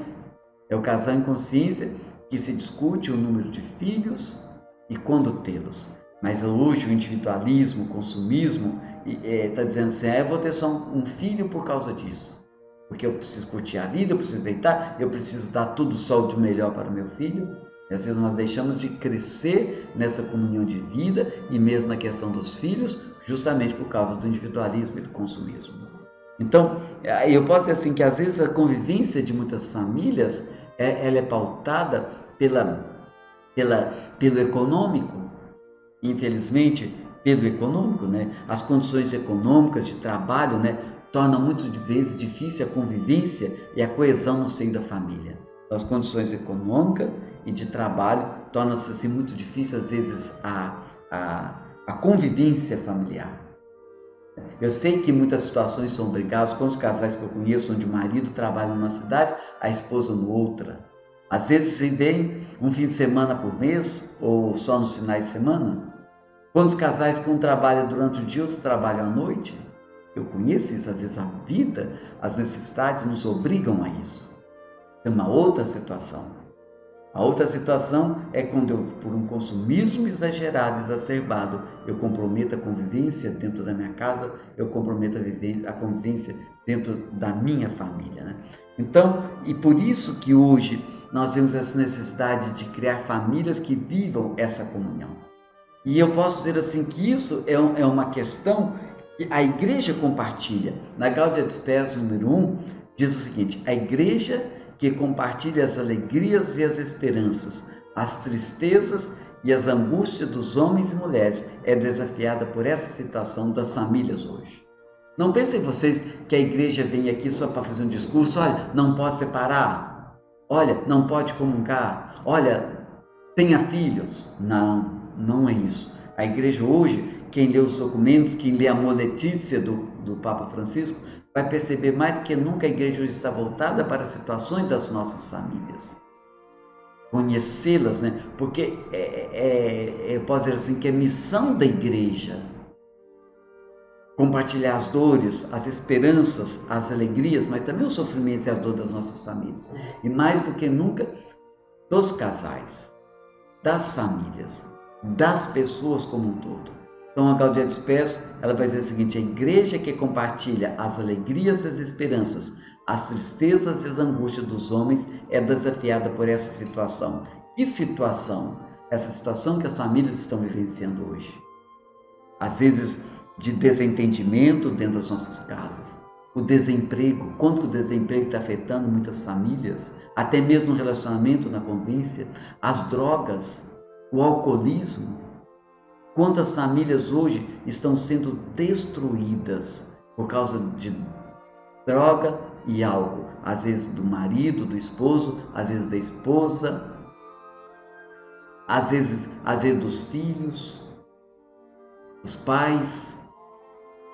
que se discute o número de filhos e quando tê-los. Mas hoje o individualismo, o consumismo, está dizendo assim, eu vou ter só um filho por causa disso. Porque eu preciso curtir a vida, eu preciso deitar, eu preciso dar tudo só de melhor para o meu filho. E às vezes nós deixamos de crescer nessa comunhão de vida e mesmo na questão dos filhos, justamente por causa do individualismo e do consumismo. Então, eu posso dizer assim que às vezes a convivência de muitas famílias, ela é pautada pelo econômico, infelizmente, pelo econômico, né? As condições econômicas de trabalho, né, tornam muitas vezes difícil a convivência e a coesão no seio da família. As condições econômicas e de trabalho tornam-se assim muito difícil às vezes a convivência familiar. Eu sei que muitas situações são obrigadas, quantos casais que eu conheço onde o marido trabalha numa cidade, a esposa em outra. Às vezes se vem um fim de semana por mês ou só nos finais de semana. Quantos casais que um trabalha durante o dia, outro trabalha à noite? Eu conheço isso, às vezes a vida, as necessidades nos obrigam a isso. É uma outra situação. A outra situação é quando eu, por um consumismo exagerado, exacerbado, eu comprometo a convivência dentro da minha casa, eu comprometo a convivência dentro da minha família, né? Então, e por isso que hoje nós temos essa necessidade de criar famílias que vivam essa comunhão. E eu posso dizer assim que isso é uma questão que a igreja compartilha. Na Gaudium et Spes número 1, diz o seguinte, a igreja que compartilha as alegrias e as esperanças, as tristezas e as angústias dos homens e mulheres, é desafiada por essa situação das famílias hoje. Não pensem vocês que a igreja vem aqui só para fazer um discurso, olha, não pode separar, olha, não pode comungar, olha, tenha filhos. Não, não é isso. A igreja hoje, quem lê os documentos, quem lê a Moletícia do Papa Francisco, vai perceber mais do que nunca a igreja hoje está voltada para as situações das nossas famílias. Conhecê-las, né? Porque eu posso dizer assim que é missão da igreja compartilhar as dores, as esperanças, as alegrias, mas também os sofrimentos e a dor das nossas famílias. E mais do que nunca, dos casais, das famílias, das pessoas como um todo. Então a Gaudium et Spes, ela vai dizer o seguinte, a igreja que compartilha as alegrias e as esperanças, as tristezas e as angústias dos homens é desafiada por essa situação. Que situação? Essa situação que as famílias estão vivenciando hoje. Às vezes de desentendimento dentro das nossas casas. O desemprego, quanto o desemprego está afetando muitas famílias, até mesmo no relacionamento, na convivência, as drogas, o alcoolismo. Quantas famílias hoje estão sendo destruídas por causa de droga e álcool, às vezes do marido, do esposo, às vezes da esposa, às vezes dos filhos. os pais,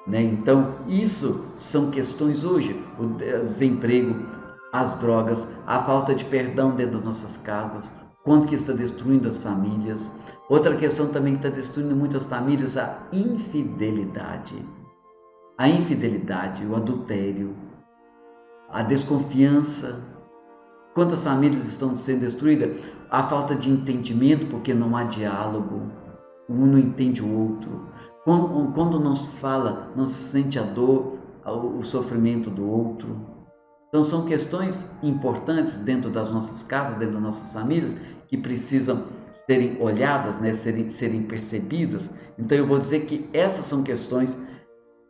né? Então, isso são questões hoje, o desemprego, as drogas, a falta de perdão dentro das nossas casas, quanto que está destruindo as famílias. Outra questão também que está destruindo muitas famílias, a infidelidade. A infidelidade, o adultério, a desconfiança. Quantas famílias estão sendo destruídas? A falta de entendimento, porque não há diálogo, um não entende o outro. Quando não se fala, não se sente a dor, o sofrimento do outro. Então são questões importantes dentro das nossas casas, dentro das nossas famílias, que precisam serem olhadas, né? serem percebidas. Então eu vou dizer que essas são questões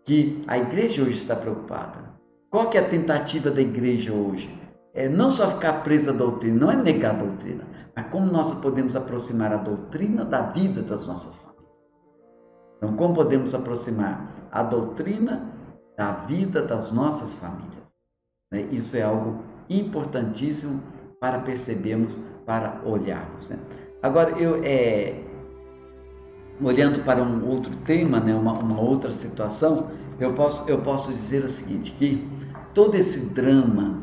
que a igreja hoje está preocupada. Qual que é a tentativa da igreja hoje? É não só ficar presa à doutrina, não é negar a doutrina, mas como nós podemos aproximar a doutrina da vida das nossas famílias. Então, como podemos aproximar a doutrina da vida das nossas famílias? Isso é algo importantíssimo para percebermos, para olharmos. Agora, olhando para um outro tema, uma outra situação, eu posso dizer o seguinte, que todo esse drama,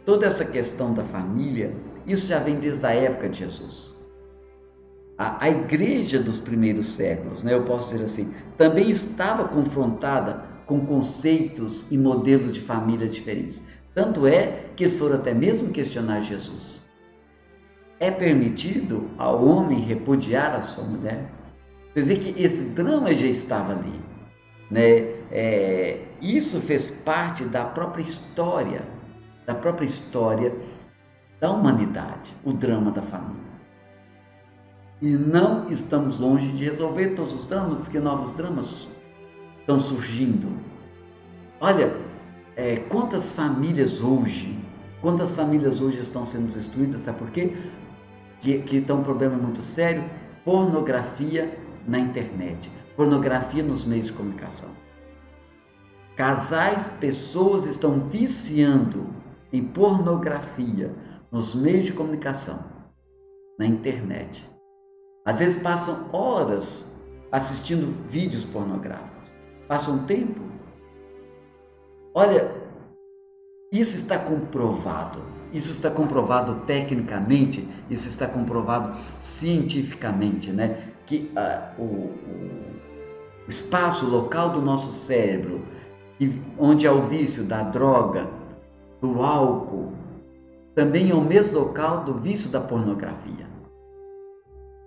toda essa questão da família, isso já vem desde a época de Jesus. A igreja dos primeiros séculos, eu posso dizer assim, também estava confrontada com conceitos e modelos de família diferentes. Tanto é que eles foram até mesmo questionar Jesus. É permitido ao homem repudiar a sua mulher? Quer dizer que esse drama já estava ali, isso fez parte da própria história da humanidade, o drama da família. E não estamos longe de resolver todos os dramas, porque novos dramas estão surgindo. Olha, quantas famílias hoje estão sendo destruídas, sabe por quê? Que está um problema muito sério, pornografia na internet, pornografia nos meios de comunicação. Casais, pessoas estão viciando em pornografia nos meios de comunicação, na internet. Às vezes passam horas assistindo vídeos pornográficos, passam tempo. Olha, isso está comprovado tecnicamente, isso está comprovado cientificamente, que o espaço, o local do nosso cérebro, onde há o vício da droga, do álcool, também é o mesmo local do vício da pornografia.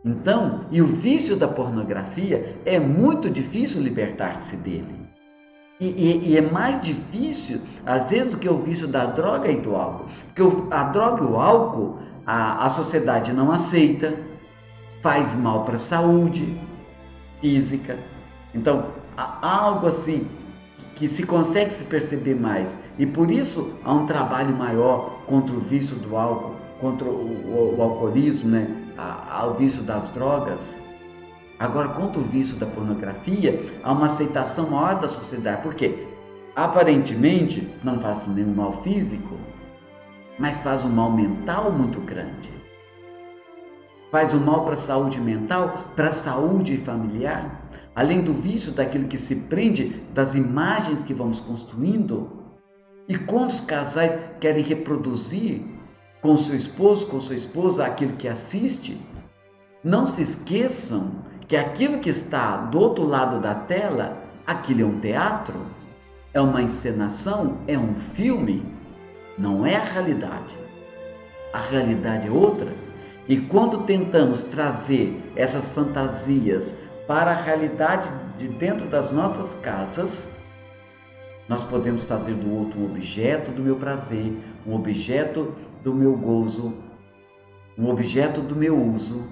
Então, e o vício da pornografia é muito difícil libertar-se dele. E é mais difícil, às vezes, do que o vício da droga e do álcool. Porque a droga e o álcool, a sociedade não aceita, faz mal para a saúde física. Então, há algo assim que se consegue se perceber mais. E por isso há um trabalho maior contra o vício do álcool, contra o alcoolismo, ao vício das drogas. Agora, contra o vício da pornografia, há uma aceitação maior da sociedade. Por quê? Aparentemente, não faz nenhum mal físico, mas faz um mal mental muito grande. Faz um mal para a saúde mental, para a saúde familiar. Além do vício daquilo que se prende, das imagens que vamos construindo. E quantos casais querem reproduzir com seu esposo, com sua esposa, aquilo que assiste? Não se esqueçam que aquilo que está do outro lado da tela, aquilo é um teatro, é uma encenação, é um filme, não é a realidade. A realidade é outra. E quando tentamos trazer essas fantasias para a realidade de dentro das nossas casas, nós podemos fazer do outro um objeto do meu prazer, um objeto do meu gozo, um objeto do meu uso,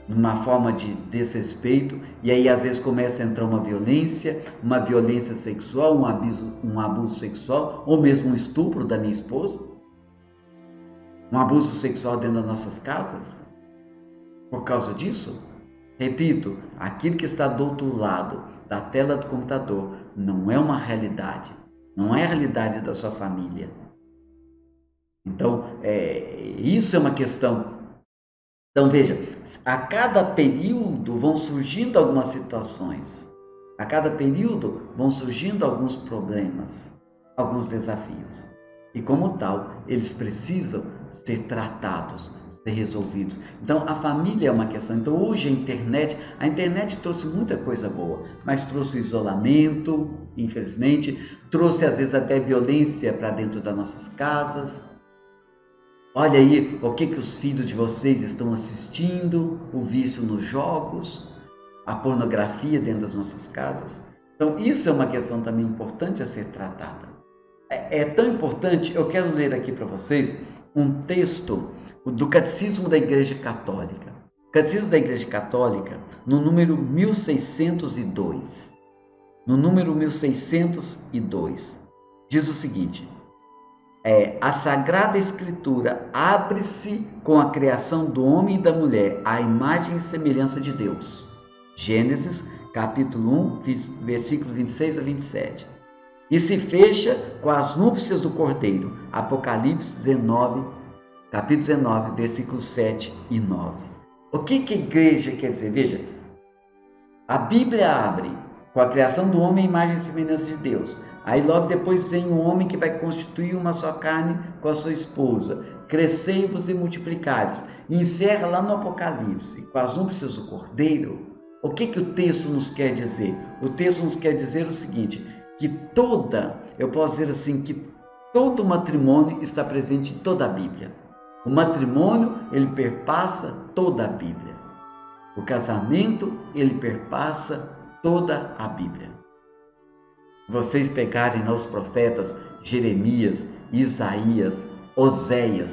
numa forma de desrespeito, e aí às vezes começa a entrar uma violência sexual, um abuso sexual, ou mesmo um estupro da minha esposa, um abuso sexual dentro das nossas casas. Por causa disso, repito, aquilo que está do outro lado da tela do computador não é uma realidade, não é a realidade da sua família. Então, isso é uma questão Então veja, a cada período vão surgindo algumas situações, a cada período vão surgindo alguns problemas, alguns desafios. E como tal, eles precisam ser tratados, ser resolvidos. Então a família é uma questão. Então hoje a internet trouxe muita coisa boa, mas trouxe isolamento, infelizmente, trouxe às vezes até violência para dentro das nossas casas. Olha aí o que os filhos de vocês estão assistindo, o vício nos jogos, a pornografia dentro das nossas casas. Então, isso é uma questão também importante a ser tratada. É tão importante, eu quero ler aqui para vocês um texto do Catecismo da Igreja Católica. Catecismo da Igreja Católica, no número 1602. No número 1602, diz o seguinte: a Sagrada Escritura abre-se com a criação do homem e da mulher, à imagem e semelhança de Deus. Gênesis, capítulo 1, versículos 26 a 27. E se fecha com as núpcias do Cordeiro. Apocalipse 19, capítulo 19, versículos 7 e 9. O que a igreja quer dizer? Veja, a Bíblia abre com a criação do homem à imagem e semelhança de Deus. Aí logo depois vem um homem que vai constituir uma só carne com a sua esposa. Crescei-vos e multiplicai-vos. E encerra lá no Apocalipse, com as núpcias do Cordeiro. O que o texto nos quer dizer? O texto nos quer dizer o seguinte, que eu posso dizer assim, que todo matrimônio está presente em toda a Bíblia. O matrimônio, ele perpassa toda a Bíblia. O casamento, ele perpassa toda a Bíblia. Vocês pegarem os profetas Jeremias, Isaías, Oséias,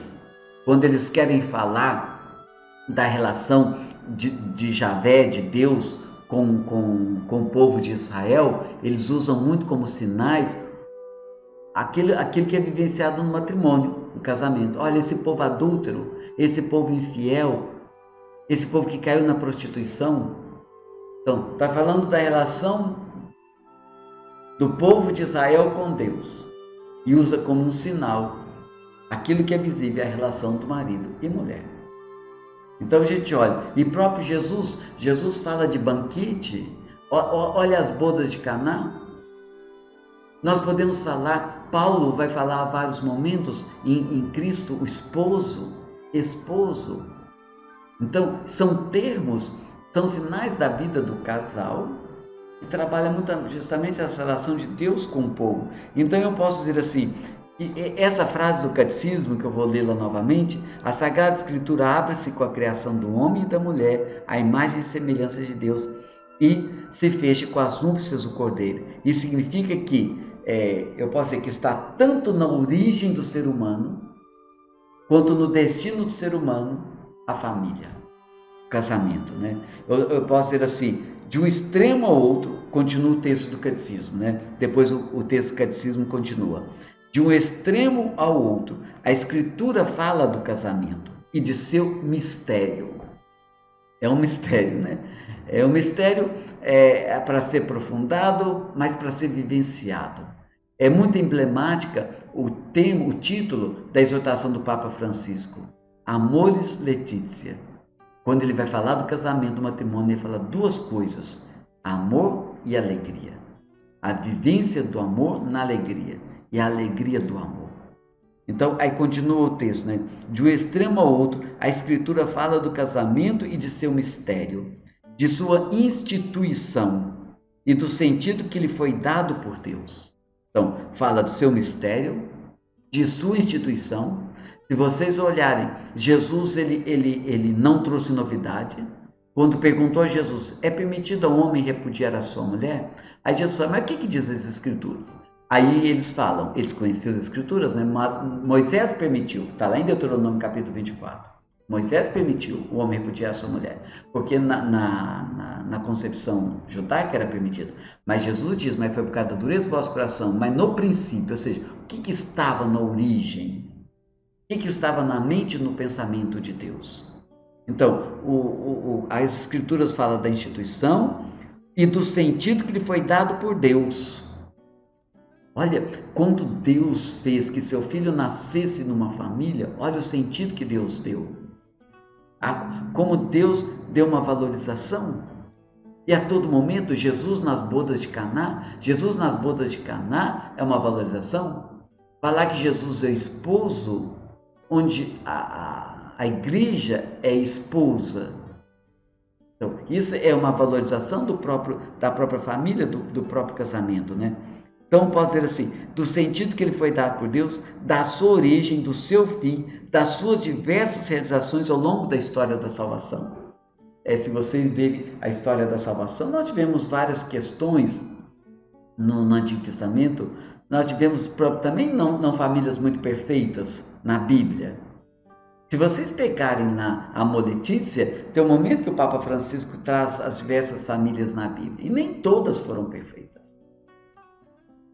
quando eles querem falar da relação de Javé, de Deus, com o povo de Israel, eles usam muito como sinais aquilo que é vivenciado no matrimônio, no casamento. Olha, esse povo adúltero, esse povo infiel, esse povo que caiu na prostituição. Então, está falando da relação do povo de Israel com Deus e usa como um sinal aquilo que é visível, a relação do marido e mulher. Então, gente, olha, e próprio Jesus fala de banquete. Olha as bodas de Caná. Nós podemos falar, Paulo vai falar a vários momentos em Cristo, o esposo. Então, são termos, são sinais da vida do casal que trabalha muito justamente essa relação de Deus com o povo. Então, eu posso dizer assim, essa frase do catecismo, que eu vou lê-la novamente, a Sagrada Escritura abre-se com a criação do homem e da mulher, à imagem e semelhança de Deus, e se fecha com as núpcias do Cordeiro. Isso significa que, eu posso dizer que está tanto na origem do ser humano, quanto no destino do ser humano, a família, o casamento, né? Eu posso dizer assim, de um extremo ao outro, continua o texto do catecismo, né? Depois o texto do catecismo continua. De um extremo ao outro, a Escritura fala do casamento e de seu mistério. É um mistério, né? É um mistério para ser aprofundado, mas para ser vivenciado. É muito emblemática o título da exortação do Papa Francisco, Amoris Laetitia. Quando ele vai falar do casamento, do matrimônio, ele fala duas coisas, amor e alegria. A vivência do amor na alegria e a alegria do amor. Então, aí continua o texto, né? De um extremo ao outro, a Escritura fala do casamento e de seu mistério, de sua instituição e do sentido que lhe foi dado por Deus. Então, fala do seu mistério, de sua instituição. Se vocês olharem, Jesus ele não trouxe novidade. Quando perguntou a Jesus, é permitido ao homem repudiar a sua mulher? Aí Jesus falou, mas o que diz as Escrituras? Aí eles falam, eles conheciam as Escrituras, né? Moisés permitiu, está lá em Deuteronômio capítulo 24. Moisés permitiu o homem repudiar a sua mulher, porque na concepção judaica era permitido. Mas Jesus diz, mas foi por causa da dureza do vosso coração. Mas no princípio, ou seja, o que estava na origem? O que estava na mente e no pensamento de Deus? Então, as Escrituras falam da instituição e do sentido que lhe foi dado por Deus. Olha, quando Deus fez que seu filho nascesse numa família, olha o sentido que Deus deu. como Deus deu uma valorização. E a todo momento, Jesus nas bodas de Caná é uma valorização. Falar que Jesus é esposo, onde a igreja é esposa. Então, isso é uma valorização da própria família, do próprio casamento, né? Então, posso dizer assim, do sentido que ele foi dado por Deus, da sua origem, do seu fim, das suas diversas realizações ao longo da história da salvação. Se vocês verem a história da salvação, nós tivemos várias questões no Antigo Testamento, nós tivemos também não famílias muito perfeitas na Bíblia. Se vocês pegarem na Amor Letícia, tem um momento que o Papa Francisco traz as diversas famílias na Bíblia, e nem todas foram perfeitas.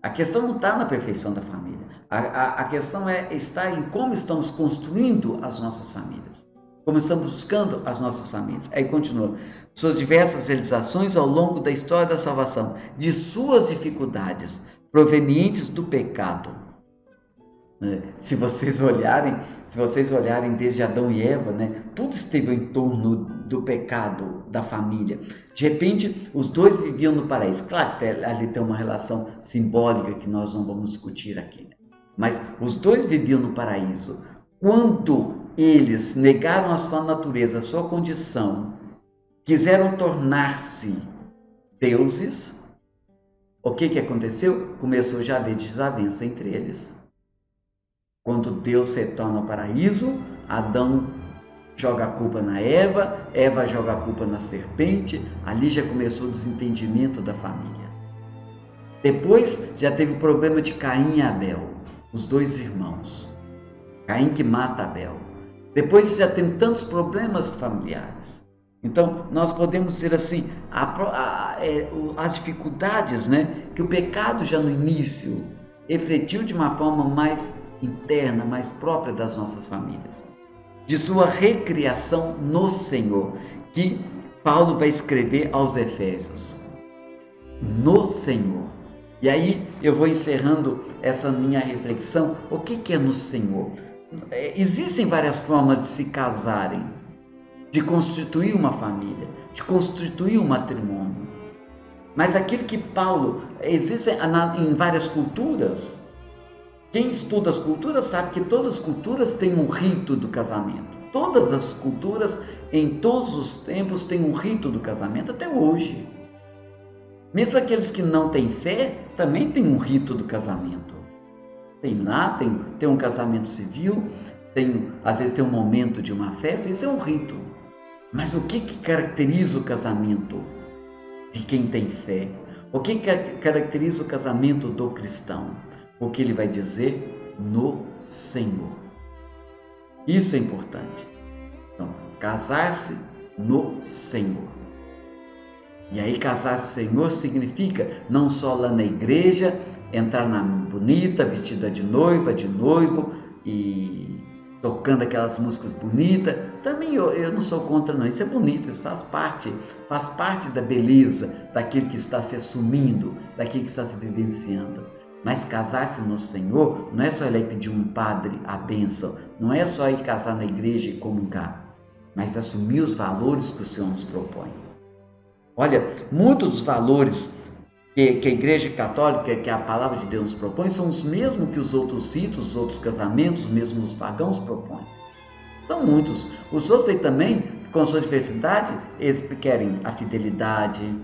A questão não está na perfeição da família, a questão está em como estamos construindo as nossas famílias, como estamos buscando as nossas famílias. Aí continua, suas diversas realizações ao longo da história da salvação, de suas dificuldades provenientes do pecado. Se vocês olharem desde Adão e Eva, tudo esteve em torno do pecado da família. De repente, os dois viviam no paraíso. Claro que ali tem uma relação simbólica que nós não vamos discutir aqui. Mas os dois viviam no paraíso. Quando eles negaram a sua natureza, a sua condição, quiseram tornar-se deuses, o que aconteceu? Começou já a haver desavença entre eles. Quando Deus retorna ao paraíso, Adão joga a culpa na Eva, Eva joga a culpa na serpente, ali já começou o desentendimento da família. Depois já teve o problema de Caim e Abel, os dois irmãos. Caim que mata Abel. Depois já tem tantos problemas familiares. Então, nós podemos dizer assim, as dificuldades, que o pecado já no início refletiu de uma forma mais interna, mais própria das nossas famílias, de sua recriação no Senhor, que Paulo vai escrever aos Efésios, no Senhor. E aí eu vou encerrando essa minha reflexão. O que é no Senhor? Existem várias formas de se casarem, de constituir uma família, de constituir um matrimônio, mas aquilo que Paulo, existe em várias culturas. Quem estuda as culturas sabe que todas as culturas têm um rito do casamento. Todas as culturas, em todos os tempos, têm um rito do casamento, até hoje. Mesmo aqueles que não têm fé, também têm um rito do casamento. Tem um casamento civil, às vezes tem um momento de uma festa, isso é um rito. Mas o que caracteriza o casamento de quem tem fé? O que caracteriza o casamento do cristão? O que ele vai dizer no Senhor. Isso é importante. Então, casar-se no Senhor. E aí casar-se no Senhor significa não só lá na igreja, entrar na bonita, vestida de noiva, de noivo, e tocando aquelas músicas bonitas. Também eu não sou contra não, isso é bonito, isso faz parte da beleza, daquilo que está se assumindo, daquilo que está se vivenciando. Mas casar-se no Senhor não é só ir pedir um padre a bênção, não é só ir casar na igreja e comungar, mas assumir os valores que o Senhor nos propõe. Olha, muitos dos valores que a Igreja Católica, que a Palavra de Deus nos propõe, são os mesmos que os outros ritos, os outros casamentos, mesmo os pagãos propõem. São muitos. Os outros aí também, com sua diversidade, eles querem a fidelidade.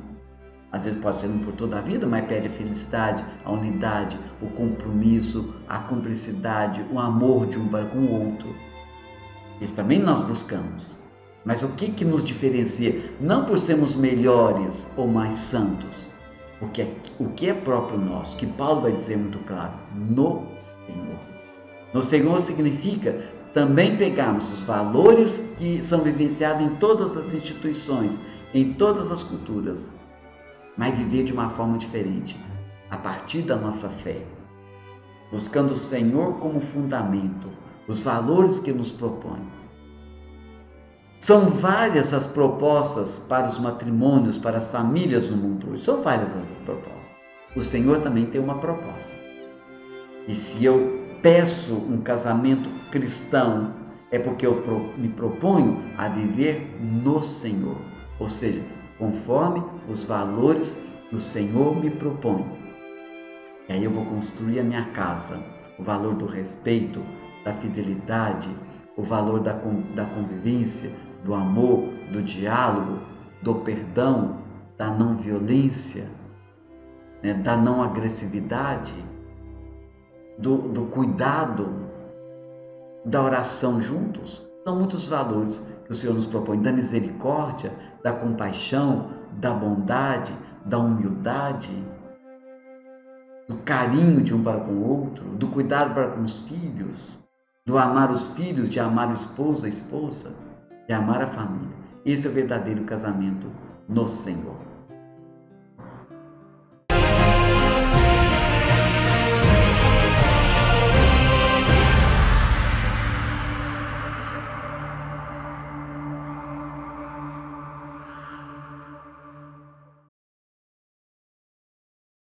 Às vezes pode ser um por toda a vida, mas pede a felicidade, a unidade, o compromisso, a cumplicidade, o amor de um para com o outro. Isso também nós buscamos. Mas o que nos diferencia? Não por sermos melhores ou mais santos. O que é próprio nosso, que Paulo vai dizer muito claro, no Senhor. No Senhor significa também pegarmos os valores que são vivenciados em todas as instituições, em todas as culturas, mas viver de uma forma diferente, a partir da nossa fé, buscando o Senhor como fundamento, os valores que nos propõe. São várias as propostas para os matrimônios, para as famílias no mundo hoje, são várias as propostas. O Senhor também tem uma proposta. E se eu peço um casamento cristão, é porque eu me proponho a viver no Senhor, ou seja, conforme os valores que o Senhor me propõe. E aí eu vou construir a minha casa, o valor do respeito, da fidelidade, o valor da convivência, do amor, do diálogo, do perdão, da não violência, né, da não agressividade, do cuidado, da oração juntos. São muitos valores que o Senhor nos propõe, da misericórdia, da compaixão, da bondade, da humildade, do carinho de um para com o outro, do cuidado para com os filhos, do amar os filhos, de amar o esposo, a esposa, de amar a família. Esse é o verdadeiro casamento no Senhor.